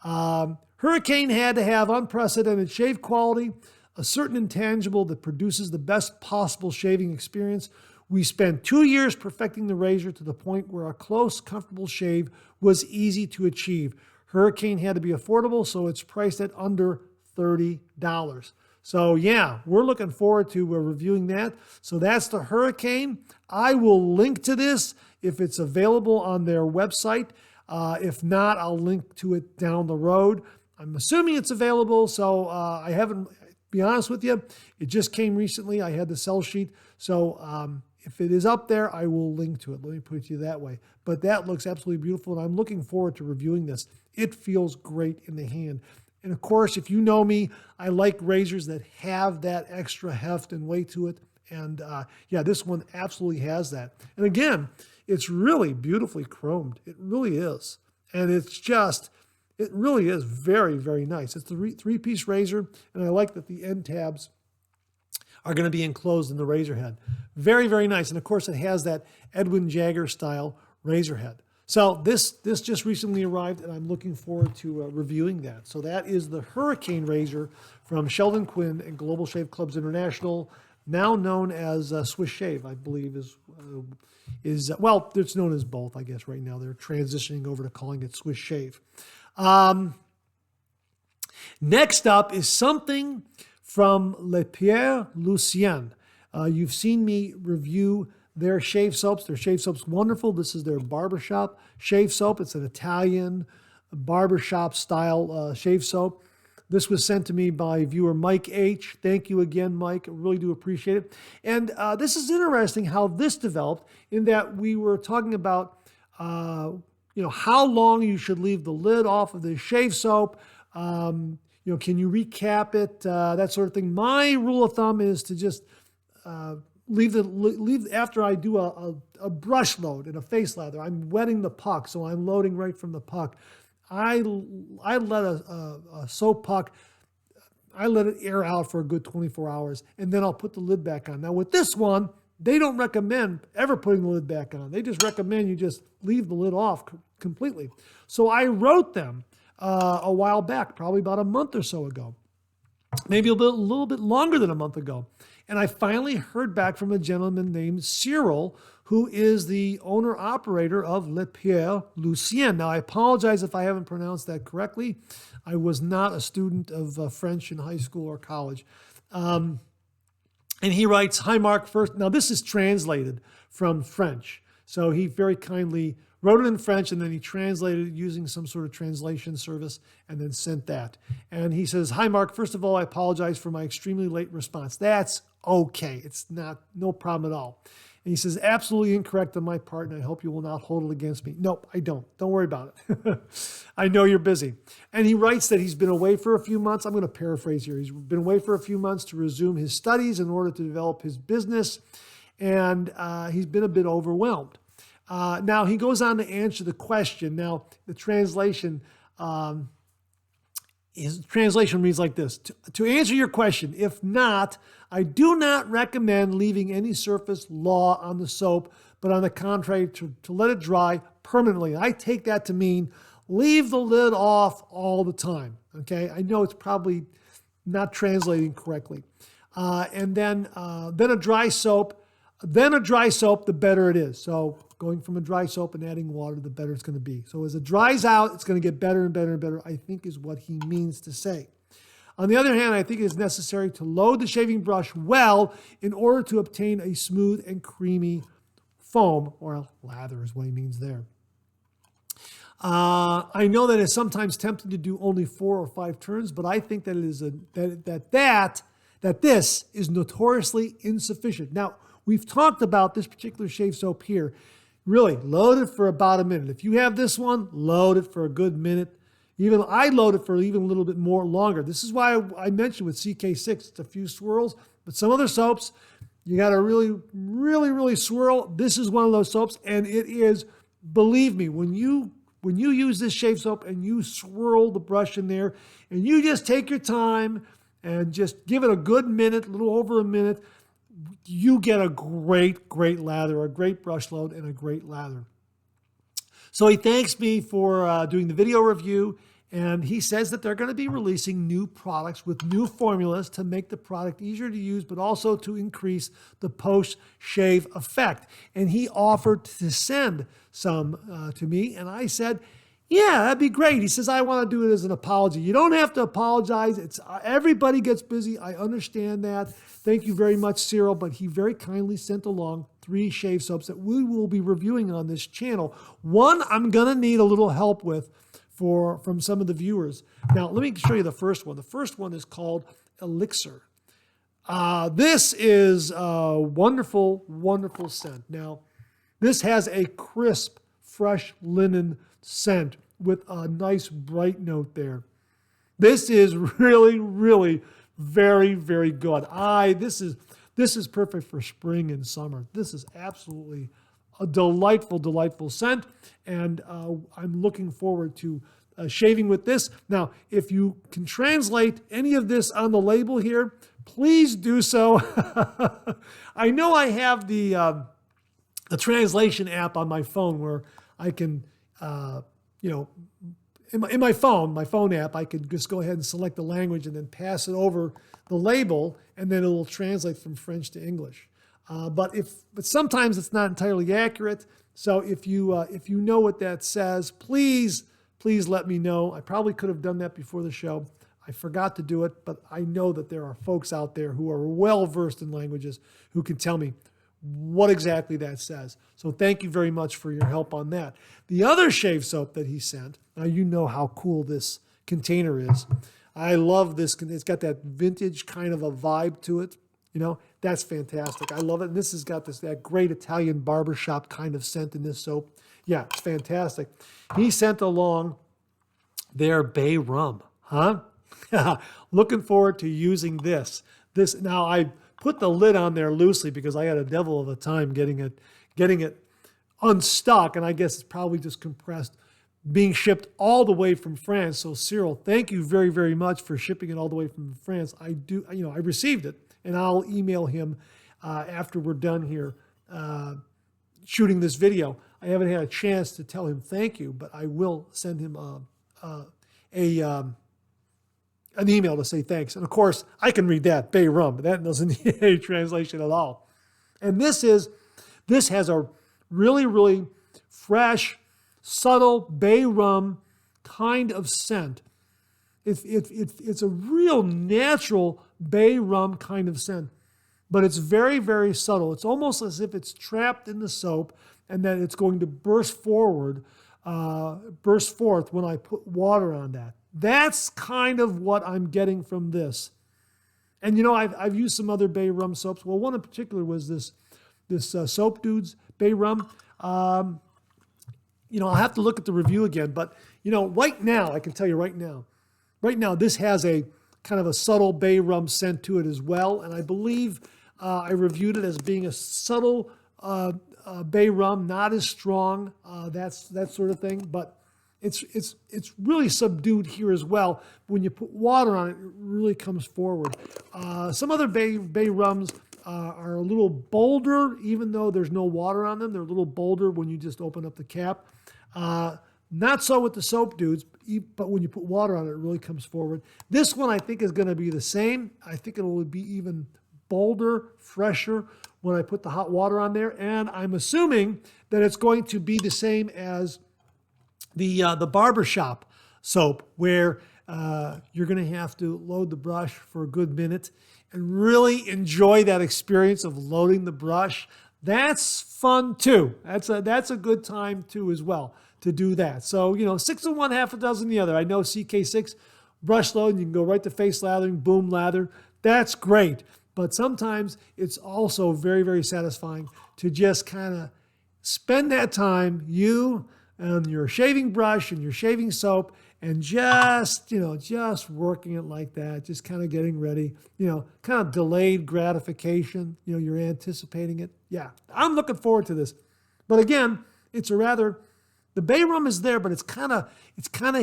Hurricane had to have unprecedented shave quality, a certain intangible that produces the best possible shaving experience. We spent 2 years perfecting the razor to the point where a close, comfortable shave was easy to achieve. Hurricane had to be affordable, so it's priced at under $30. So yeah, we're looking forward to reviewing that. So that's the Hurricane. I will link to this if it's available on their website. If not, I'll link to it down the road. I'm assuming it's available, so I haven't, be honest with you, it just came recently. I had the sell sheet. So if it is up there, I will link to it. Let me put it to you that way. But that looks absolutely beautiful, and I'm looking forward to reviewing this. It feels great in the hand. And of course, if you know me, I like razors that have that extra heft and weight to it. And yeah, this one absolutely has that. And again, it's really beautifully chromed. It really is. And it really is very nice. It's the three-piece razor, and I like that the end tabs are going to be enclosed in the razor head. Very nice. And of course, it has that Edwin Jagger style razor head. So this just recently arrived, and I'm looking forward to reviewing that. So that is the Hurricane razor from Sheldon Quinn and Global Shave Clubs International, now known as Swiss Shave, I believe is well, it's known as both, I guess, right now. They're transitioning over to calling it Swiss Shave. Next up is something from Pere Lucien. You've seen me review their shave soaps. Their shave soap's wonderful. This is their barbershop shave soap. It's an Italian barbershop style shave soap. This was sent to me by viewer Mike H. Thank you again, Mike. I really do appreciate it. And this is interesting how this developed, in that we were talking about how long you should leave the lid off of the shave soap. Can you recap it? That sort of thing. My rule of thumb is to just leave after I do a brush load and a face lather. I'm wetting the puck, so I'm loading right from the puck. I let a soap puck, I let it air out for a good 24 hours, and then I'll put the lid back on. Now with this one, they don't recommend ever putting the lid back on. They just recommend you just leave the lid off completely. So I wrote them a while back, probably about a month or so ago, maybe a little bit longer than a month ago. And I finally heard back from a gentleman named Cyril, who is the owner-operator of Le Pere Lucien. Now, I apologize if I haven't pronounced that correctly. I was not a student of French in high school or college. And he writes, "Hi, Mark. First, now this is translated from French. So he very kindly wrote it in French, and then he translated it using some sort of translation service and then sent that. And he says, 'Hi, Mark. First of all, I apologize for my extremely late response.' That's okay. It's no problem at all. And he says, 'Absolutely incorrect on my part, and I hope you will not hold it against me.' Nope, I don't. Don't worry about it. I know you're busy." And he writes that he's been away for a few months. I'm going to paraphrase here. He's been away for a few months to resume his studies in order to develop his business, and he's been a bit overwhelmed. Now, he goes on to answer the question. Now, the translation, his translation reads like this: to answer your question, if not, I do not recommend leaving any surface law on the soap, but on the contrary, to let it dry permanently. I take that to mean leave the lid off all the time. Okay, I know it's probably not translating correctly. And then a dry soap, the better it is. So going from a dry soap and adding water, the better it's going to be. So as it dries out, it's going to get better and better and better, I think is what he means to say. On the other hand, I think it is necessary to load the shaving brush well in order to obtain a smooth and creamy foam, or lather is what he means there. I know that it's sometimes tempting to do only 4 or 5 turns, but I think that it is that this is notoriously insufficient. Now, we've talked about this particular shave soap here. Really, load it for about a minute. If you have this one, load it for a good minute. Even I load it for even a little bit more longer. This is why I mentioned with CK6, it's a few swirls, but some other soaps, you got to really, really, really swirl. This is one of those soaps, and it is, believe me, when you use this shave soap and you swirl the brush in there, and you just take your time and just give it a good minute, a little over a minute, you get a great, great lather, a great brush load, and a great lather. So he thanks me for doing the video review, and he says that they're going to be releasing new products with new formulas to make the product easier to use, but also to increase the post-shave effect. And he offered to send some to me, and I said, yeah, that'd be great. He says, I want to do it as an apology. You don't have to apologize. It's everybody gets busy. I understand that. Thank you very much, Cyril. But he very kindly sent along 3 shave soaps that we will be reviewing on this channel. One I'm going to need a little help with from some of the viewers. Now, let me show you the first one. The first one is called Elixir. This is a wonderful, wonderful scent. Now, this has a crisp, fresh linen scent with a nice bright note there. This is really, really very, very good. This is perfect for spring and summer. This is absolutely a delightful, delightful scent, and I'm looking forward to shaving with this. Now, if you can translate any of this on the label here, please do so. I know I have the translation app on my phone where I can, in my phone app, I could just go ahead and select the language and then pass it over the label, and then it will translate from French to English. But sometimes it's not entirely accurate. So if you know what that says, please let me know. I probably could have done that before the show. I forgot to do it, but I know that there are folks out there who are well versed in languages who can tell me what exactly that says. So thank you very much for your help on that. The other shave soap that he sent, now you know how cool this container is. I love this. It's got that vintage kind of a vibe to it. You know, that's fantastic. I love it. And this has got that great Italian barbershop kind of scent in this soap. Yeah, it's fantastic. He sent along their bay rum, huh? Looking forward to using this. Now I put the lid on there loosely because I had a devil of a time getting it unstuck, and I guess it's probably just compressed, being shipped all the way from France. So Cyril, thank you very, very much for shipping it all the way from France. I received it, and I'll email him after we're done here shooting this video. I haven't had a chance to tell him thank you, but I will send him an email to say thanks. And of course, I can read that, bay rum, but that doesn't need any translation at all. And this has a really, really fresh, subtle bay rum kind of scent. It's a real natural bay rum kind of scent, but it's very, very subtle. It's almost as if it's trapped in the soap and that it's going to burst forth when I put water on that. That's kind of what I'm getting from this. And you know, I've used some other bay rum soaps. Well, one in particular was this Soap Dudes bay rum. I'll have to look at the review again, but right now, I can tell you right now, this has a kind of a subtle bay rum scent to it as well. And I believe I reviewed it as being a subtle bay rum, not as strong, that sort of thing, but it's really subdued here as well. When you put water on it, it really comes forward. Some other bay rums are a little bolder, even though there's no water on them. They're a little bolder when you just open up the cap. Not so with the Soap Dudes, but when you put water on it, it really comes forward. This one I think is going to be the same. I think it will be even bolder, fresher when I put the hot water on there. And I'm assuming that it's going to be the same as the barbershop soap, where you're going to have to load the brush for a good minute and really enjoy that experience of loading the brush. That's fun too. That's a good time too as well to do that. So 6 of one, half a dozen the other. I know CK6 brush load, and you can go right to face lathering, boom lather. That's great. But sometimes it's also very, very satisfying to just kind of spend that time, you and your shaving brush and your shaving soap, and just working it like that, just kind of getting ready, kind of delayed gratification, you're anticipating it. Yeah, I'm looking forward to this. But again, the bay rum is there, but it's kind of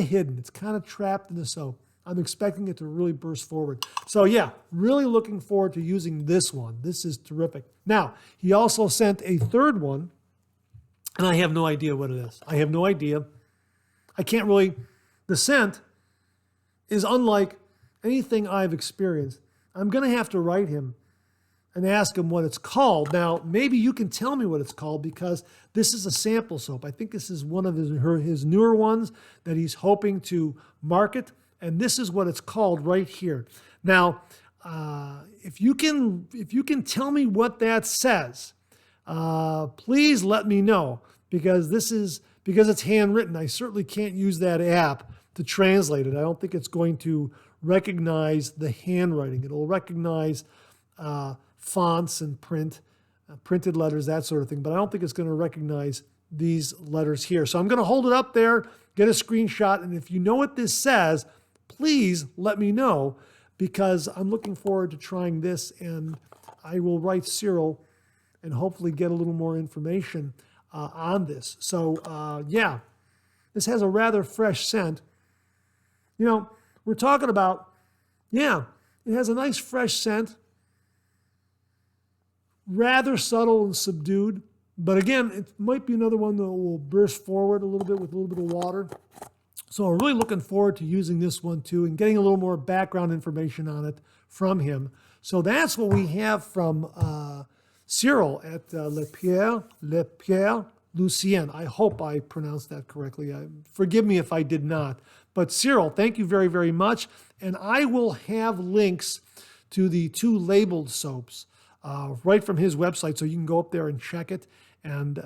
hidden. It's kind of trapped in the soap. I'm expecting it to really burst forward. So yeah, really looking forward to using this one. This is terrific. Now, he also sent a third one, and I have no idea what it is. I have no idea. The scent is unlike anything I've experienced. I'm going to have to write him and ask him what it's called. Now, maybe you can tell me what it's called, because this is a sample soap. I think this is one of his newer ones that he's hoping to market, and this is what it's called right here. Now, if you can tell me what that says, please let me know, because it's handwritten. I certainly can't use that app to translate it. I don't think it's going to recognize the handwriting. It'll recognize fonts and printed letters, that sort of thing, but I don't think it's going to recognize these letters here. So I'm going to hold it up there, get a screenshot, and if you know what this says, please let me know, because I'm looking forward to trying this, and I will write Cyril and hopefully get a little more information on this. So yeah, this has a rather fresh scent. We're talking about, it has a nice fresh scent, rather subtle and subdued, but again, it might be another one that will burst forward a little bit with a little bit of water. So I'm really looking forward to using this one too, and getting a little more background information on it from him. So that's what we have from Cyril at Le Pere Lucien. I hope I pronounced that correctly. Forgive me if I did not. But Cyril, thank you very, very much. And I will have links to the two labeled soaps right from his website. So you can go up there and check it and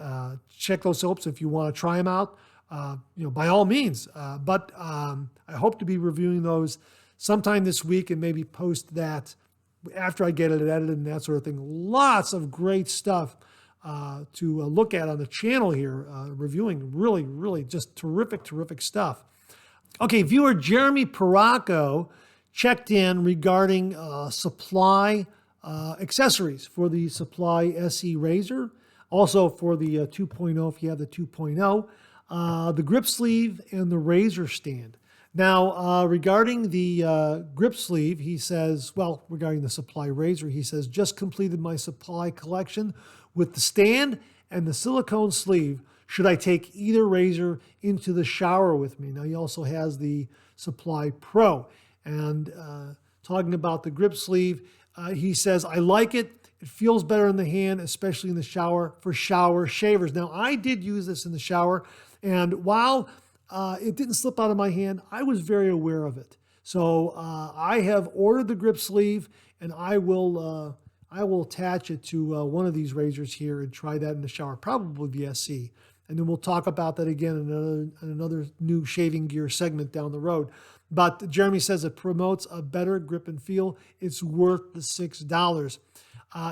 check those soaps if you want to try them out. By all means. But I hope to be reviewing those sometime this week and maybe post that after I get it edited and that sort of thing. Lots of great stuff to look at on the channel here, reviewing really, really just terrific, terrific stuff. Okay, viewer Jeremy Paraco checked in regarding supply accessories for the Supply SE razor, also for the 2.0 if you have the 2.0, the grip sleeve and the razor stand. Now, regarding the grip sleeve, he says, well, regarding the Supply razor, he says, just completed my Supply collection with the stand and the silicone sleeve. Should I take either razor into the shower with me? Now, he also has the Supply Pro. And talking about the grip sleeve, he says, I like it. It feels better in the hand, especially in the shower for shower shavers. Now, I did use this in the shower, and while it didn't slip out of my hand, I was very aware of it. So I have ordered the grip sleeve, and I will attach it to one of these razors here and try that in the shower, probably the SC. And then we'll talk about that again in another new shaving gear segment down the road. But Jeremy says it promotes a better grip and feel. It's worth the $6.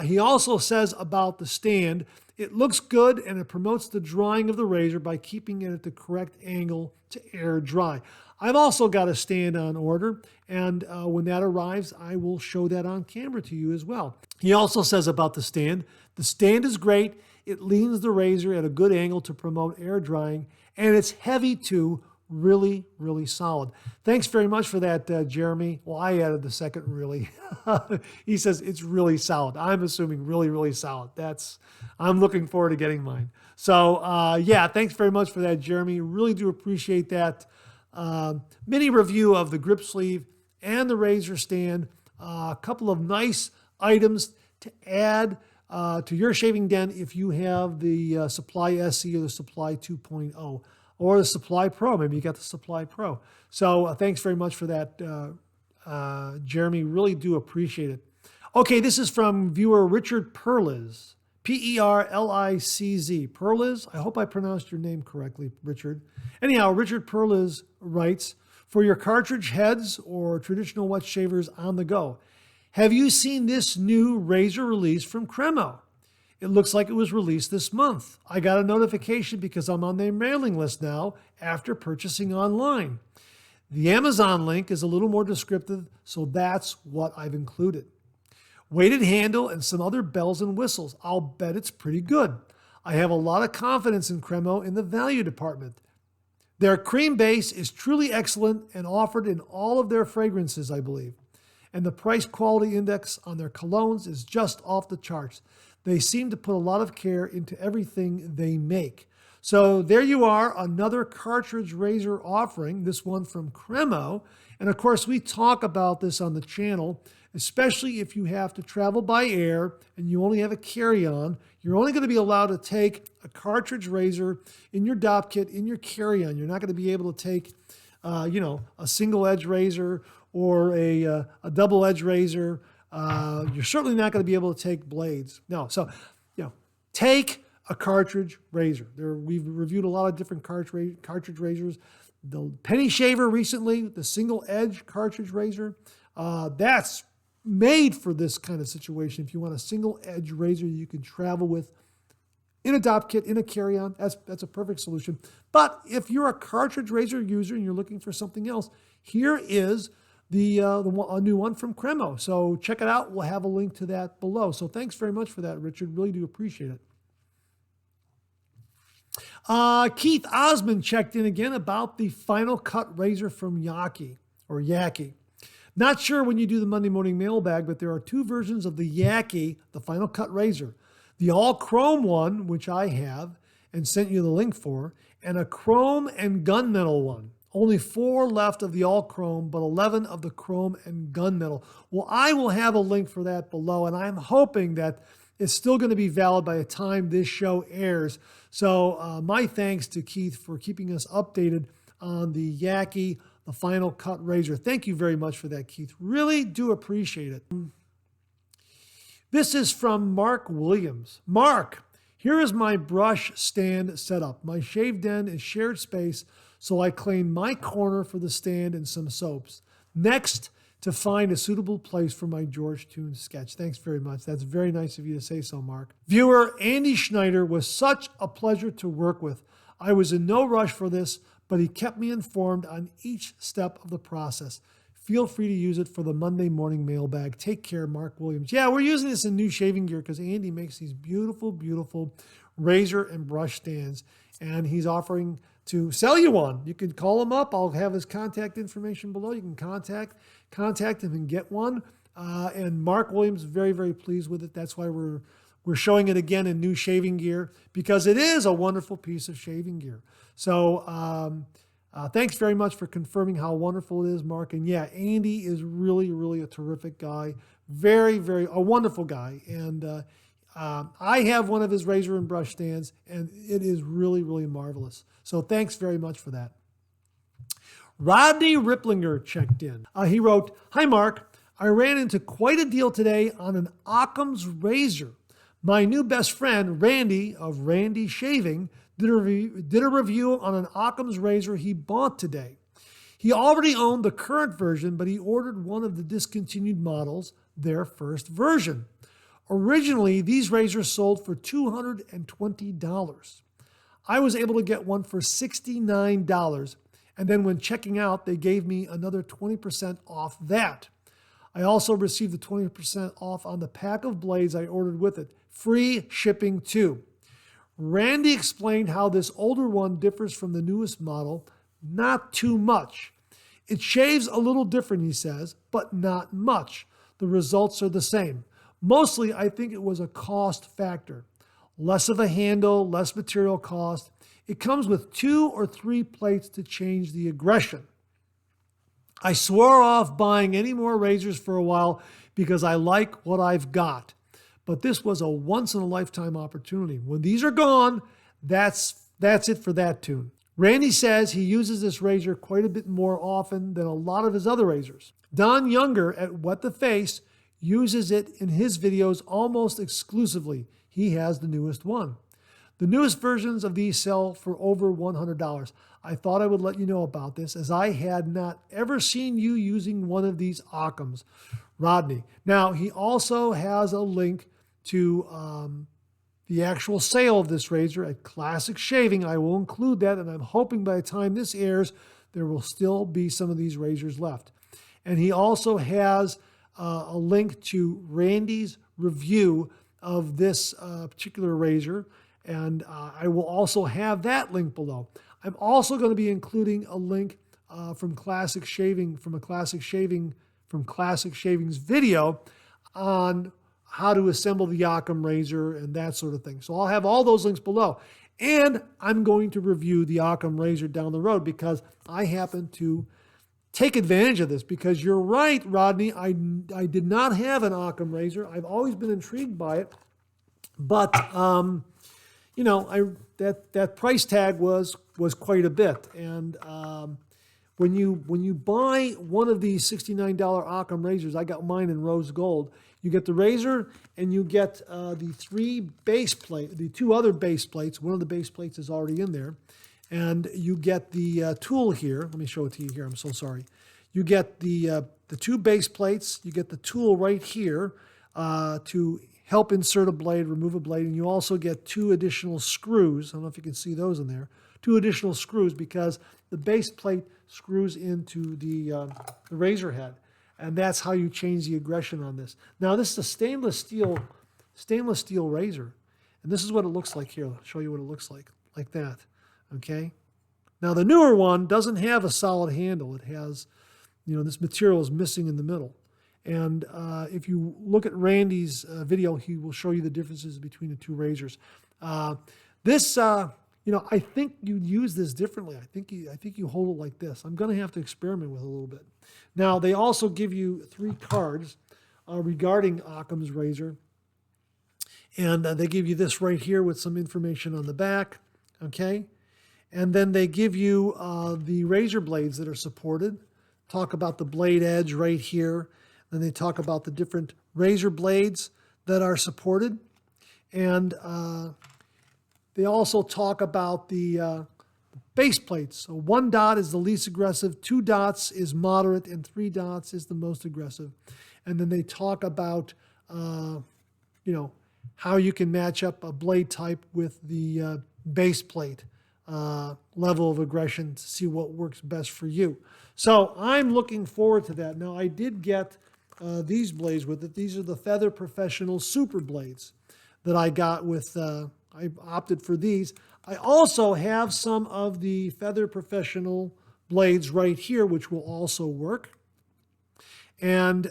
He also says about the stand, it looks good and it promotes the drying of the razor by keeping it at the correct angle to air dry. I've also got a stand on order, and when that arrives, I will show that on camera to you as well. He also says about the stand is great. It leans the razor at a good angle to promote air drying, and it's heavy too, really, really solid. Thanks very much for that, Jeremy. Well, I added the second really. He says it's really solid. I'm assuming really, really solid. I'm looking forward to getting mine. So yeah, thanks very much for that, Jeremy. Really do appreciate that. Mini review of the grip sleeve and the razor stand. A couple of nice items to add to your shaving den if you have the Supply SE or the Supply 2.0 or the Supply Pro. Maybe you got the Supply Pro. So thanks very much for that, Jeremy. Really do appreciate it. Okay, this is from viewer Richard Perliz. Perlicz. Perliz? I hope I pronounced your name correctly, Richard. Anyhow, Richard Perliz writes, for your cartridge heads or traditional wet shavers on the go, have you seen this new razor release from Cremo? It looks like it was released this month. I got a notification because I'm on their mailing list now after purchasing online. The Amazon link is a little more descriptive, so that's what I've included. Weighted handle and some other bells and whistles. I'll bet it's pretty good. I have a lot of confidence in Cremo in the value department. Their cream base is truly excellent and offered in all of their fragrances, I believe. And the price quality index on their colognes is just off the charts. They seem to put a lot of care into everything they make. So there you are, another cartridge razor offering, this one from Cremo. And of course, we talk about this on the channel, especially if you have to travel by air and you only have a carry-on. You're only going to be allowed to take a cartridge razor in your DOP kit, in your carry-on. You're not going to be able to take, a single edge razor or a double edge razor. You're certainly not going to be able to take blades. No, so, take a cartridge razor. We've reviewed a lot of different cartridge razors. The penny shaver recently, the single edge cartridge razor, that's made for this kind of situation. If you want a single edge razor you can travel with in a DOP kit, in a carry-on, that's a perfect solution. But if you're a cartridge razor user and you're looking for something else, here is a new one from Cremo. So check it out. We'll have a link to that below. So thanks very much for that, Richard. Really do appreciate it. Keith Osmond checked in again about the Final Cut razor from Yaqi. Not sure when you do the Monday morning mailbag, but there are two versions of the Yaqi, the Final Cut razor. The all chrome one, which I have and sent you the link for, and a chrome and gunmetal one. Only 4 left of the all chrome, but 11 of the chrome and gunmetal. Well, I will have a link for that below, and I'm hoping that it's still going to be valid by the time this show airs. So my thanks to Keith for keeping us updated on the Yaqi, the Final Cut razor. Thank you very much for that, Keith. Really do appreciate it. This is from Mark Williams. Mark, here is my brush stand setup. My shave den is shared space, so I claim my corner for the stand and some soaps. Next, to find a suitable place for my George Toon sketch. Thanks very much. That's very nice of you to say so, Mark. Viewer Andy Schnieder was such a pleasure to work with. I was in no rush for this, but he kept me informed on each step of the process. Feel free to use it for the Monday morning mailbag. Take care, Mark Williams. Yeah, we're using this in new shaving gear because Andy makes these beautiful, beautiful razor and brush stands, and he's offering to sell you one. You can call him up. I'll have his contact information below. You can contact him and get one. And Mark Williams is very, very pleased with it. That's why we're showing it again in new shaving gear, because it is a wonderful piece of shaving gear. So thanks very much for confirming how wonderful it is, Mark. And yeah, Andy is really, really a terrific guy. Very, very, a wonderful guy. And I have one of his razor and brush stands, and it is really, really marvelous. So thanks very much for that. Rodney Ripplinger checked in. He wrote, "Hi, Mark. I ran into quite a deal today on an Occam's razor. My new best friend, Randy of Randy Shaving, did a review on an Occam's razor he bought today. He already owned the current version, but he ordered one of the discontinued models, their first version. Originally, these razors sold for $220. I was able to get one for $69, and then when checking out, they gave me another 20% off that. I also received the 20% off on the pack of blades I ordered with it. Free shipping too. Randy explained how this older one differs from the newest model. Not too much. It shaves a little different, he says, but not much. The results are the same. Mostly, I think it was a cost factor. Less of a handle, less material cost. It comes with 2 or 3 plates to change the aggression. I swore off buying any more razors for a while because I like what I've got. But this was a once-in-a-lifetime opportunity. When these are gone, that's it for that tune." Randy says he uses this razor quite a bit more often than a lot of his other razors. Don Younger at What the Face uses it in his videos almost exclusively. He has the newest one. The newest versions of these sell for over $100. I thought I would let you know about this, as I had not ever seen you using one of these Occams. Rodney. Now, he also has a link to the actual sale of this razor at Classic Shaving. I will include that, and I'm hoping by the time this airs, there will still be some of these razors left. And he also has a link to Randy's review of this particular razor, and I will also have that link below. I'm also going to be including a link from Classic Shaving's video on how to assemble the Occam razor and that sort of thing. So I'll have all those links below. And I'm going to review the Occam razor down the road because I happen to take advantage of this, because you're right, Rodney. I did not have an Occam razor. I've always been intrigued by it. But, that price tag was quite a bit. And when you buy one of these $69 Occam razors, I got mine in rose gold. You get the razor and you get the 2 other base plates. One of the base plates is already in there. And you get the tool here. Let me show it to you here. I'm so sorry. You get the 2 base plates. You get the tool right here to help insert a blade, remove a blade. And you also get 2 additional screws. I don't know if you can see those in there. 2 additional screws, because the base plate screws into the razor head. And that's how you change the aggression on this. Now, this is a stainless steel razor. And this is what it looks like here. I'll show you what it looks like that. Okay. Now, the newer one doesn't have a solid handle. It has, this material is missing in the middle. And if you look at Randy's video, he will show you the differences between the 2 razors. I think you use this differently. I think you hold it like this. I'm going to have to experiment with it a little bit. Now, they also give you 3 cards regarding Occam's razor. And they give you this right here with some information on the back. Okay. And then they give you the razor blades that are supported. Talk about the blade edge right here. Then they talk about the different razor blades that are supported. And they also talk about the base plates. So 1 dot is the least aggressive, 2 dots is moderate, and 3 dots is the most aggressive. And then they talk about, how you can match up a blade type with the base plate level of aggression to see what works best for you. So I'm looking forward to that. Now, I did get these blades with it. These are the Feather Professional Super Blades that I got with, I opted for these. I also have some of the Feather Professional blades right here, which will also work. And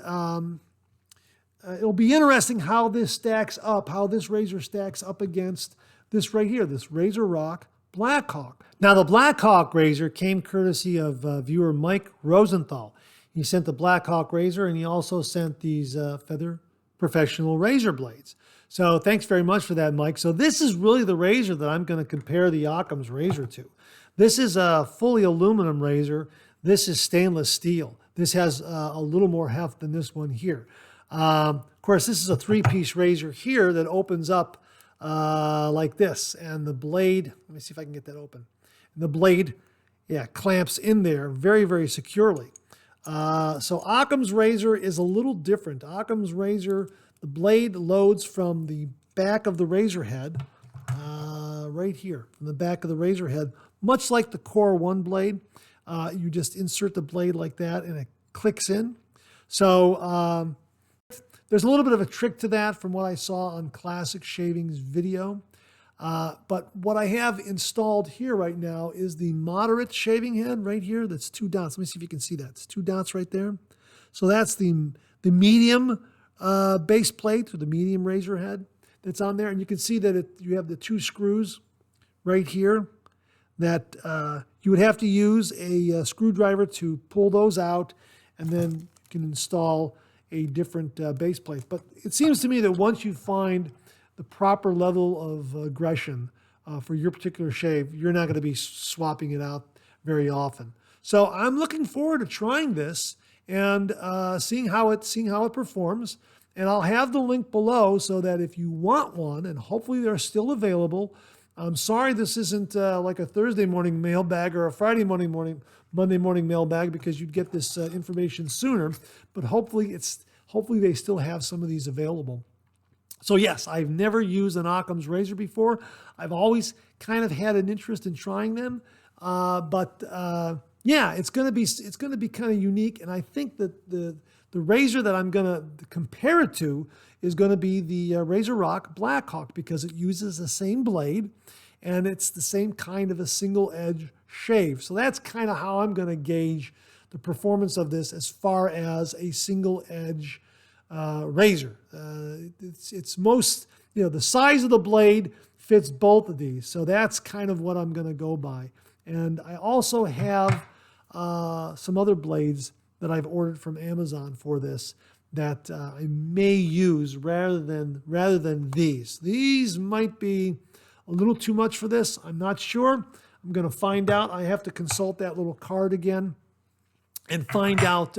it'll be interesting how this stacks up, how this razor stacks up against this right here, this Razor Rock Blackhawk. Now, the Blackhawk razor came courtesy of viewer Mike Rosenthal. He sent the Blackhawk razor, and he also sent these Feather Professional razor blades. So thanks very much for that, Mike. So this is really the razor that I'm going to compare the Occam's razor to. This is a fully aluminum razor. This is stainless steel. This has a little more heft than this one here. Of course, this is a 3-piece razor here that opens up like this. And the blade, let me see if I can get that open. And the blade, clamps in there very, very securely. So Occam's razor is a little different. Occam's razor, the blade loads from the back of the razor head, right here, from the back of the razor head, much like the Core 1 blade. You just insert the blade like that and it clicks in. So there's a little bit of a trick to that from what I saw on Classic Shaving's video. But what I have installed here right now is the moderate shaving head right here. That's 2 dots. Let me see if you can see that. It's 2 dots right there. So that's the medium base plate, or the medium razor head that's on there. And you can see that you have the 2 screws right here that you would have to use a screwdriver to pull those out, and then you can install a different base plate. But it seems to me that once you find the proper level of aggression for your particular shave, you're not going to be swapping it out very often. So I'm looking forward to trying this and seeing how it performs. And I'll have the link below so that if you want one, and hopefully they're still available. I'm sorry this isn't like a Thursday morning mailbag or a Friday Monday morning mailbag, because you'd get this information sooner. But hopefully they still have some of these available. So yes, I've never used an Occam's razor before. I've always kind of had an interest in trying them, but it's going to be kind of unique. And I think that the razor that I'm going to compare it to is going to be the Razor Rock Blackhawk, because it uses the same blade and it's the same kind of a single edge shave. So that's kind of how I'm going to gauge the performance of this as far as a single edge razor. It's most, the size of the blade fits both of these. So that's kind of what I'm going to go by. And I also have some other blades that I've ordered from Amazon for this that I may use rather than these. These might be a little too much for this. I'm not sure. I'm going to find out. I have to consult that little card again and find out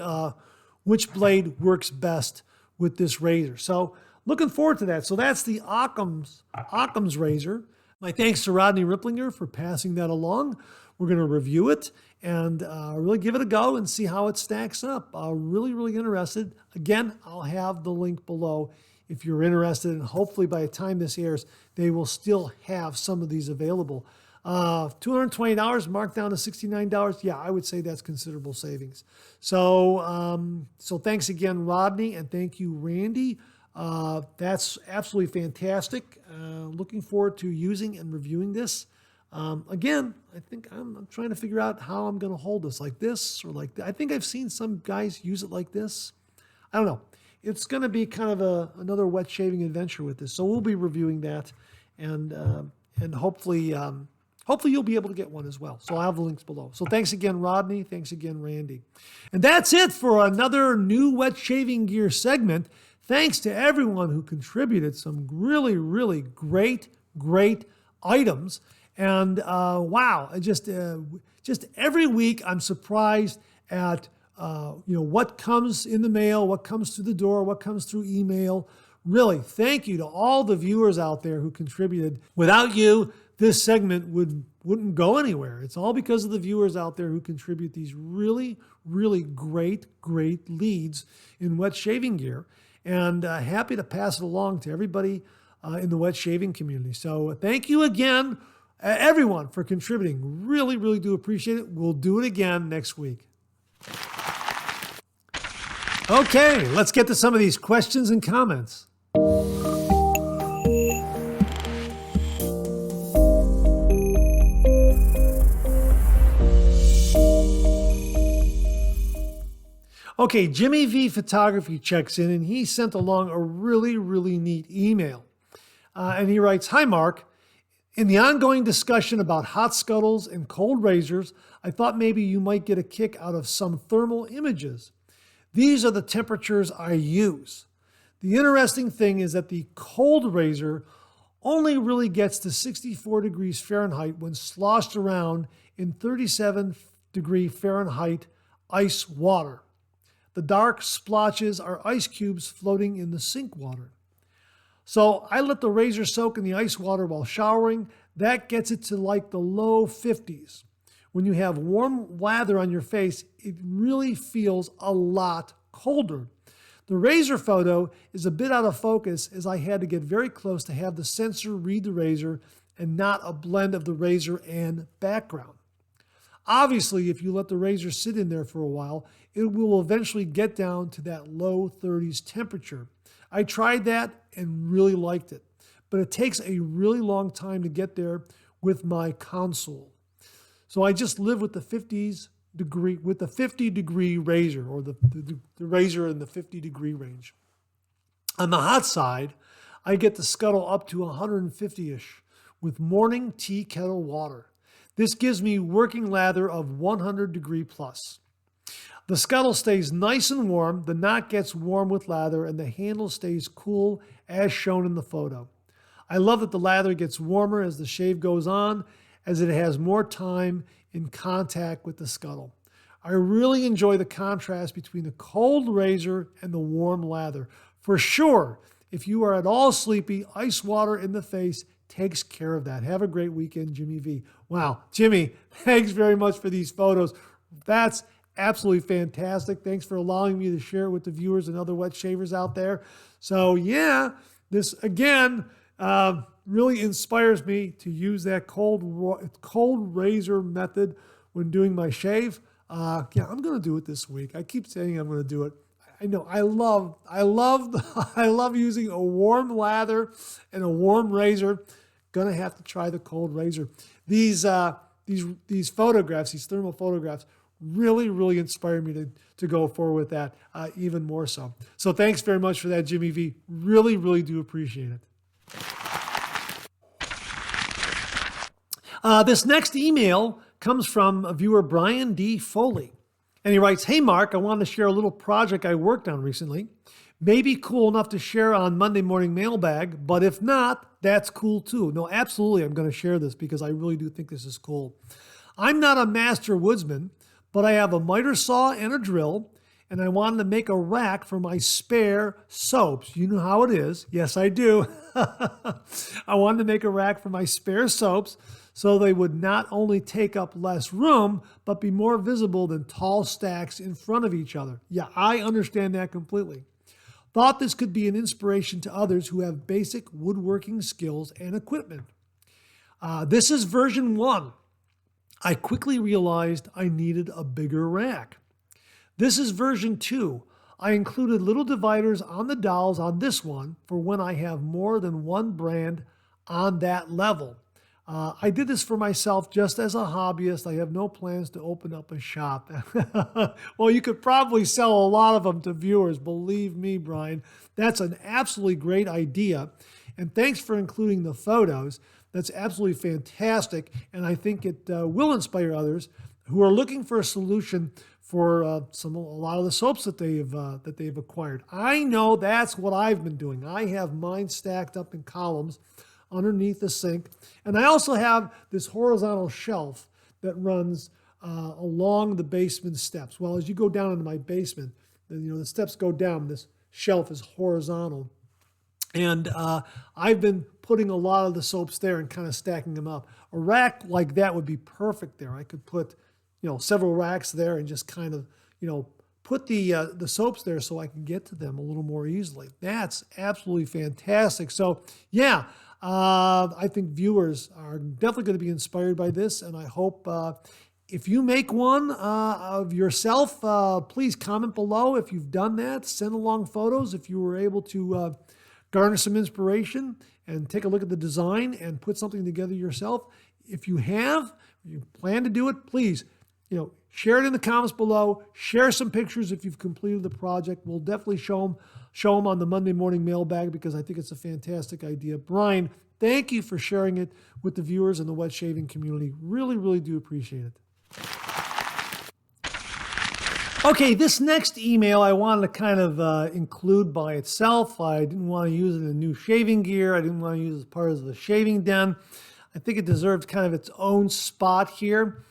which blade works best with this razor. So looking forward to that. So that's the Occam's razor. My thanks to Rodney Ripplinger for passing that along. We're going to review it and really give it a go and see how it stacks up. Really, really interested. Again, I'll have the link below if you're interested, and hopefully by the time this airs, they will still have some of these available. $220 marked down to $69. Yeah, I would say that's considerable savings. So, thanks again, Rodney, and thank you, Randy. That's absolutely fantastic. Looking forward to using and reviewing this. Again, I think I'm trying to figure out how I'm going to hold this, like this or like that. I think I've seen some guys use it like this. I don't know. It's going to be kind of another wet shaving adventure with this. So we'll be reviewing that, and hopefully you'll be able to get one as well. So I'll have the links below. So thanks again, Rodney. Thanks again, Randy. And that's it for another new wet shaving gear segment. Thanks to everyone who contributed some really, really great items. And wow, just every week I'm surprised at what comes in the mail, what comes through the door, what comes through email. Really, thank you to all the viewers out there who contributed. Without you, this segment wouldn't go anywhere. It's all because of the viewers out there who contribute these really, really great leads in wet shaving gear. And happy to pass it along to everybody in the wet shaving community. So thank you again, everyone, for contributing. Really, really do appreciate it. We'll do it again next week. Okay, let's get to some of these questions and comments. Okay, Jimmy V Photography checks in, and he sent along a really, really neat email. And he writes, "Hi, Mark. In the ongoing discussion about hot scuttles and cold razors, I thought maybe you might get a kick out of some thermal images. These are the temperatures I use. The interesting thing is that the cold razor only really gets to 64 degrees Fahrenheit when sloshed around in 37 degree Fahrenheit ice water. The dark splotches are ice cubes floating in the sink water. So I let the razor soak in the ice water while showering. That gets it to like the low 50s. When you have warm lather on your face, it really feels a lot colder. The razor photo is a bit out of focus as I had to get very close to have the sensor read the razor and not a blend of the razor and background. Obviously, if you let the razor sit in there for a while, it will eventually get down to that low 30s temperature. I tried that and really liked it, but it takes a really long time to get there with my console. So I just live with the 50 degree razor, or the razor in the 50 degree range. On the hot side, I get the scuttle up to 150-ish with morning tea kettle water. This gives me working lather of 100 degree plus. The scuttle stays nice and warm, the knot gets warm with lather, and the handle stays cool as shown in the photo. I love that the lather gets warmer as the shave goes on, as it has more time in contact with the scuttle. I really enjoy the contrast between the cold razor and the warm lather. For sure, if you are at all sleepy, ice water in the face takes care of that. Have a great weekend, Jimmy V." Wow, Jimmy, thanks very much for these photos. That's absolutely fantastic. Thanks for allowing me to share it with the viewers and other wet shavers out there. So yeah, this again really inspires me to use that cold razor method when doing my shave. I'm going to do it this week. I keep saying I'm going to do it. I know I love using a warm lather and a warm razor. Gonna have to try the cold razor. These photographs, these thermal photographs, really inspire me to go forward with that even more so. So thanks very much for that, Jimmy V. Really do appreciate it. This next email comes from a viewer, Brian D. Foley. And he writes, "Hey, Mark, I wanted to share a little project I worked on recently. Maybe cool enough to share on Monday Morning Mailbag, but if not, that's cool too." No, absolutely, I'm going to share this because I really do think this is cool. I'm not a master woodsman, but I have a miter saw and a drill, and I wanted to make a rack for my spare soaps. You know how it is. Yes, I do. I wanted to make a rack for my spare soaps so they would not only take up less room, but be more visible than tall stacks in front of each other. Yeah, I understand that completely. Thought this could be an inspiration to others who have basic woodworking skills and equipment. This is version 1. I quickly realized I needed a bigger rack. This is version 2. I included little dividers on the dowels on this one for when I have more than one brand on that level. I did this for myself just as a hobbyist. I have no plans to open up a shop. Well, you could probably sell a lot of them to viewers. Believe me, Brian, that's an absolutely great idea. And thanks for including the photos. That's absolutely fantastic. And I think it will inspire others who are looking for a solution for a lot of the soaps that they've acquired. I know that's what I've been doing. I have mine stacked up in columns underneath the sink. And I also have this horizontal shelf that runs along the basement steps. Well, as you go down into my basement, the steps go down. This shelf is horizontal. And I've been putting a lot of the soaps there and kind of stacking them up. A rack like that would be perfect there. I could put, several racks there and just kind of, put the soaps there so I can get to them a little more easily. That's absolutely fantastic. So yeah, I think viewers are definitely going to be inspired by this, and I hope if you make one of yourself, please comment below if you've done that. Send along photos if you were able to garner some inspiration and take a look at the design and put something together yourself. If you have, you plan to do it, please, share it in the comments below. Share some pictures if you've completed the project. We'll definitely show them on the Monday morning mailbag because I think it's a fantastic idea. Brian, thank you for sharing it with the viewers and the wet shaving community. Really, really do appreciate it. Okay, this next email I wanted to kind of include by itself. I didn't want to use it in new shaving gear. I didn't want to use it as part of the shaving den. I think it deserves kind of its own spot here.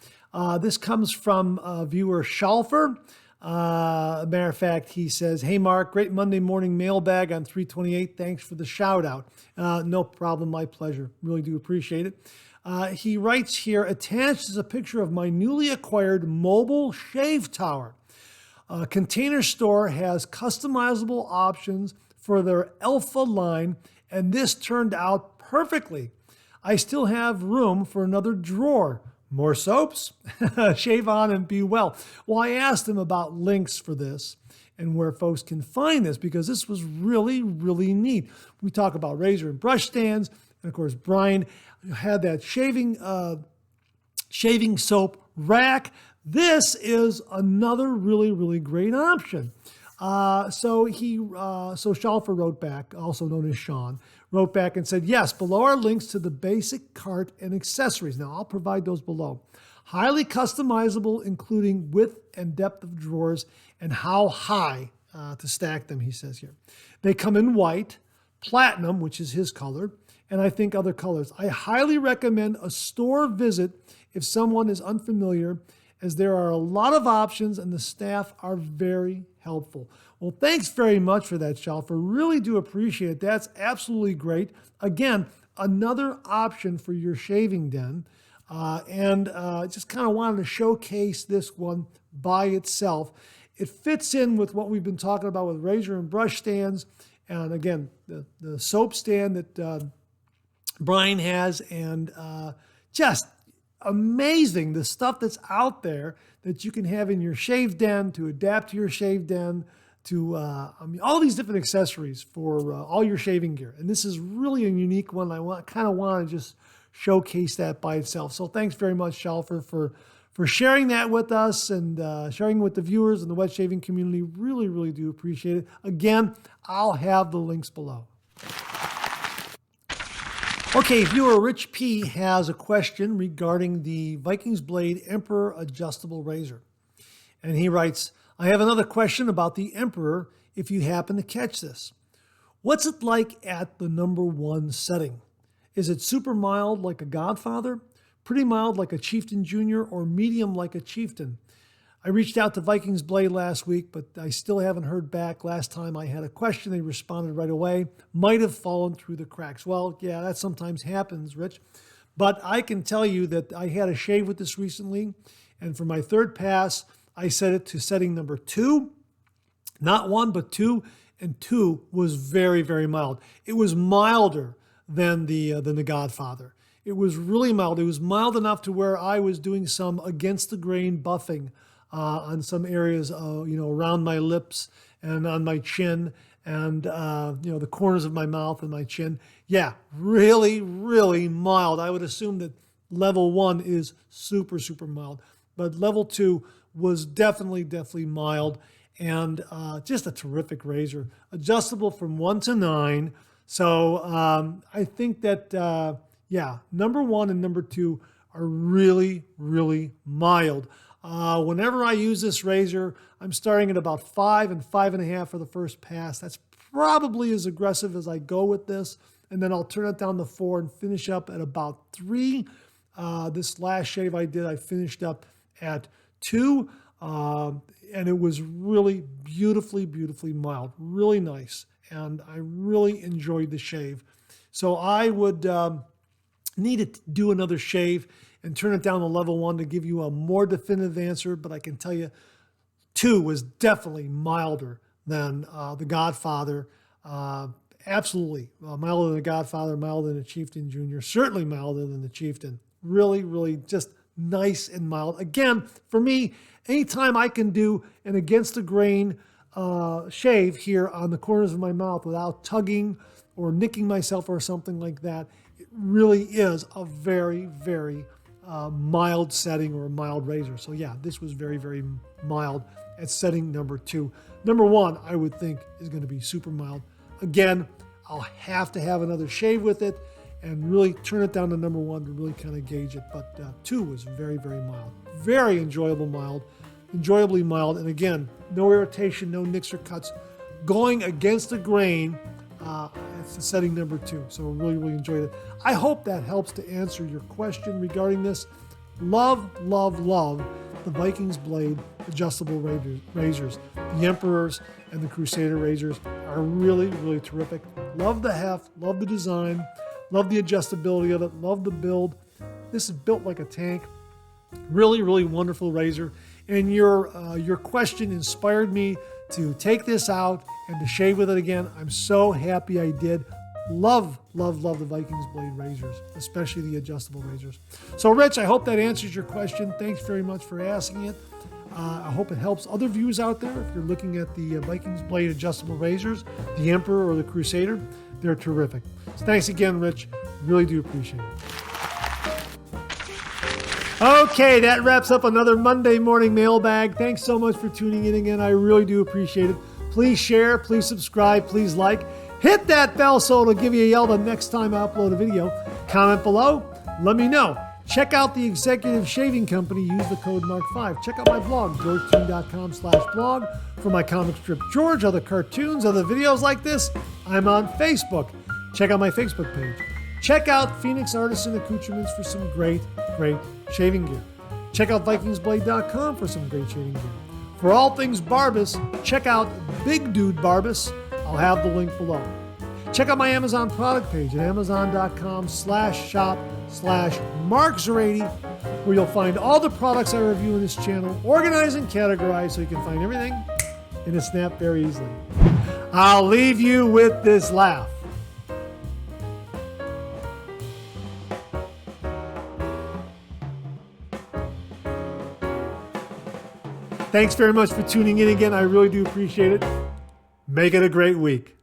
This comes from viewer Schalfer. Matter of fact, he says, "Hey Mark, great Monday morning mailbag on 328. Thanks for the shout out." No problem, my pleasure. Really do appreciate it. He writes here, "Attached is a picture of my newly acquired mobile shave tower. Container Store has customizable options for their Alpha line, and this turned out perfectly. I still have room for another drawer. More soaps? Shave on and be well." Well, I asked him about links for this and where folks can find this because this was really, really neat. We talk about razor and brush stands, and of course, Brian had that shaving soap rack. This is another really, really great option. So Schalfer wrote back, also known as Sean, wrote back and said, "Yes, below are links to the basic cart and accessories." Now, I'll provide those below. "Highly customizable, including width and depth of drawers and how high to stack them," he says here. "They come in white, platinum, which is his color, and I think other colors. I highly recommend a store visit if someone is unfamiliar, as there are a lot of options and the staff are very helpful." Well, thanks very much for that, Schalfer. Really do appreciate it. That's absolutely great. Again, another option for your shaving den. Just kind of wanted to showcase this one by itself. It fits in with what we've been talking about with razor and brush stands. And again, the soap stand that Brian has, and just amazing the stuff that's out there that you can have in your shave den to adapt to your shave den, to all these different accessories for all your shaving gear. And this is really a unique one. I kind of want to just showcase that by itself. So thanks very much, Schalfer, for sharing that with us and sharing with the viewers and the wet shaving community. Really, really do appreciate it. Again, I'll have the links below. Okay, viewer Rich P has a question regarding the Vikings Blade Emperor adjustable razor. And he writes, "I have another question about the Emperor if you happen to catch this. What's it like at the #1 setting? Is it super mild like a Godfather, pretty mild like a Chieftain Jr., or medium like a Chieftain? I reached out to Vikings Blade last week, but I still haven't heard back. Last time I had a question, they responded right away. Might have fallen through the cracks." Well, yeah, that sometimes happens, Rich. But I can tell you that I had a shave with this recently, and for my third pass, I set it to setting number 2. Not 1, but 2, and 2 was very, very mild. It was milder than the Godfather. It was really mild. It was mild enough to where I was doing some against the grain buffing on some areas, around my lips and on my chin and, the corners of my mouth and my chin. Yeah, really, really mild. I would assume that level 1 is super, super mild, but level 2 was definitely, definitely mild, and just a terrific razor. Adjustable from 1 to 9. So I think that, #1 and #2 are really, really mild. Whenever I use this razor, I'm starting at about 5 and 5.5 for the first pass. That's probably as aggressive as I go with this. And then I'll turn it down to 4 and finish up at about 3. This last shave I did, I finished up at 2. And it was really beautifully, beautifully mild. Really nice. and I really enjoyed the shave. So I would need to do another shave and turn it down to level 1 to give you a more definitive answer, but I can tell you 2 was definitely milder than The Godfather. Absolutely. Milder than The Godfather, milder than The Chieftain Jr., certainly milder than The Chieftain. Really, really just nice and mild. Again, for me, anytime I can do an against the grain shave here on the corners of my mouth without tugging or nicking myself or something like that, it really is a very, very mild setting or a mild razor. So yeah, this was very, very mild at setting number 2. Number 1, I would think, is going to be super mild. Again, I'll have to have another shave with it and really turn it down to number 1 to really kind of gauge it. But 2 was very, very mild. Very enjoyably mild. And again, no irritation, no nicks or cuts. Going against the grain, it's the setting number 2. So really, really enjoyed it. I hope that helps to answer your question regarding this. Love, love, love the Vikings Blade adjustable razors. The Emperors and the Crusader razors are really, really terrific. Love the heft, love the design, love the adjustability of it, love the build. This is built like a tank. Really, really wonderful razor. And your question inspired me to take this out and to shave with it again. I'm so happy I did. Love, love, love the Vikings Blade razors, especially the adjustable razors. So, Rich, I hope that answers your question. Thanks very much for asking it. I hope it helps other viewers out there. If you're looking at the Vikings Blade adjustable razors, the Emperor or the Crusader, they're terrific. So thanks again, Rich. Really do appreciate it. Okay, that wraps up another Monday morning mailbag. Thanks so much for tuning in again. I really do appreciate it. Please share, please subscribe, please like. Hit that bell so it'll give you a yell the next time I upload a video. Comment below. Let me know. Check out the Executive Shaving Company. Use the code MARK5. Check out my blog, georgetoon.com/blog, for my comic strip George, other cartoons, other videos like this. I'm on Facebook. Check out my Facebook page. Check out Phoenix Artisan Accoutrements for some great, great shaving gear. Check out vikingsblade.com for some great shaving gear. For all things Barbas, check out Big Dude Barbas. I'll have the link below. Check out my Amazon product page at amazon.com/shop/marks80, where you'll find all the products I review in this channel, organized and categorized so you can find everything in a snap very easily. I'll leave you with this laugh. Thanks very much for tuning in again. I really do appreciate it. Make it a great week.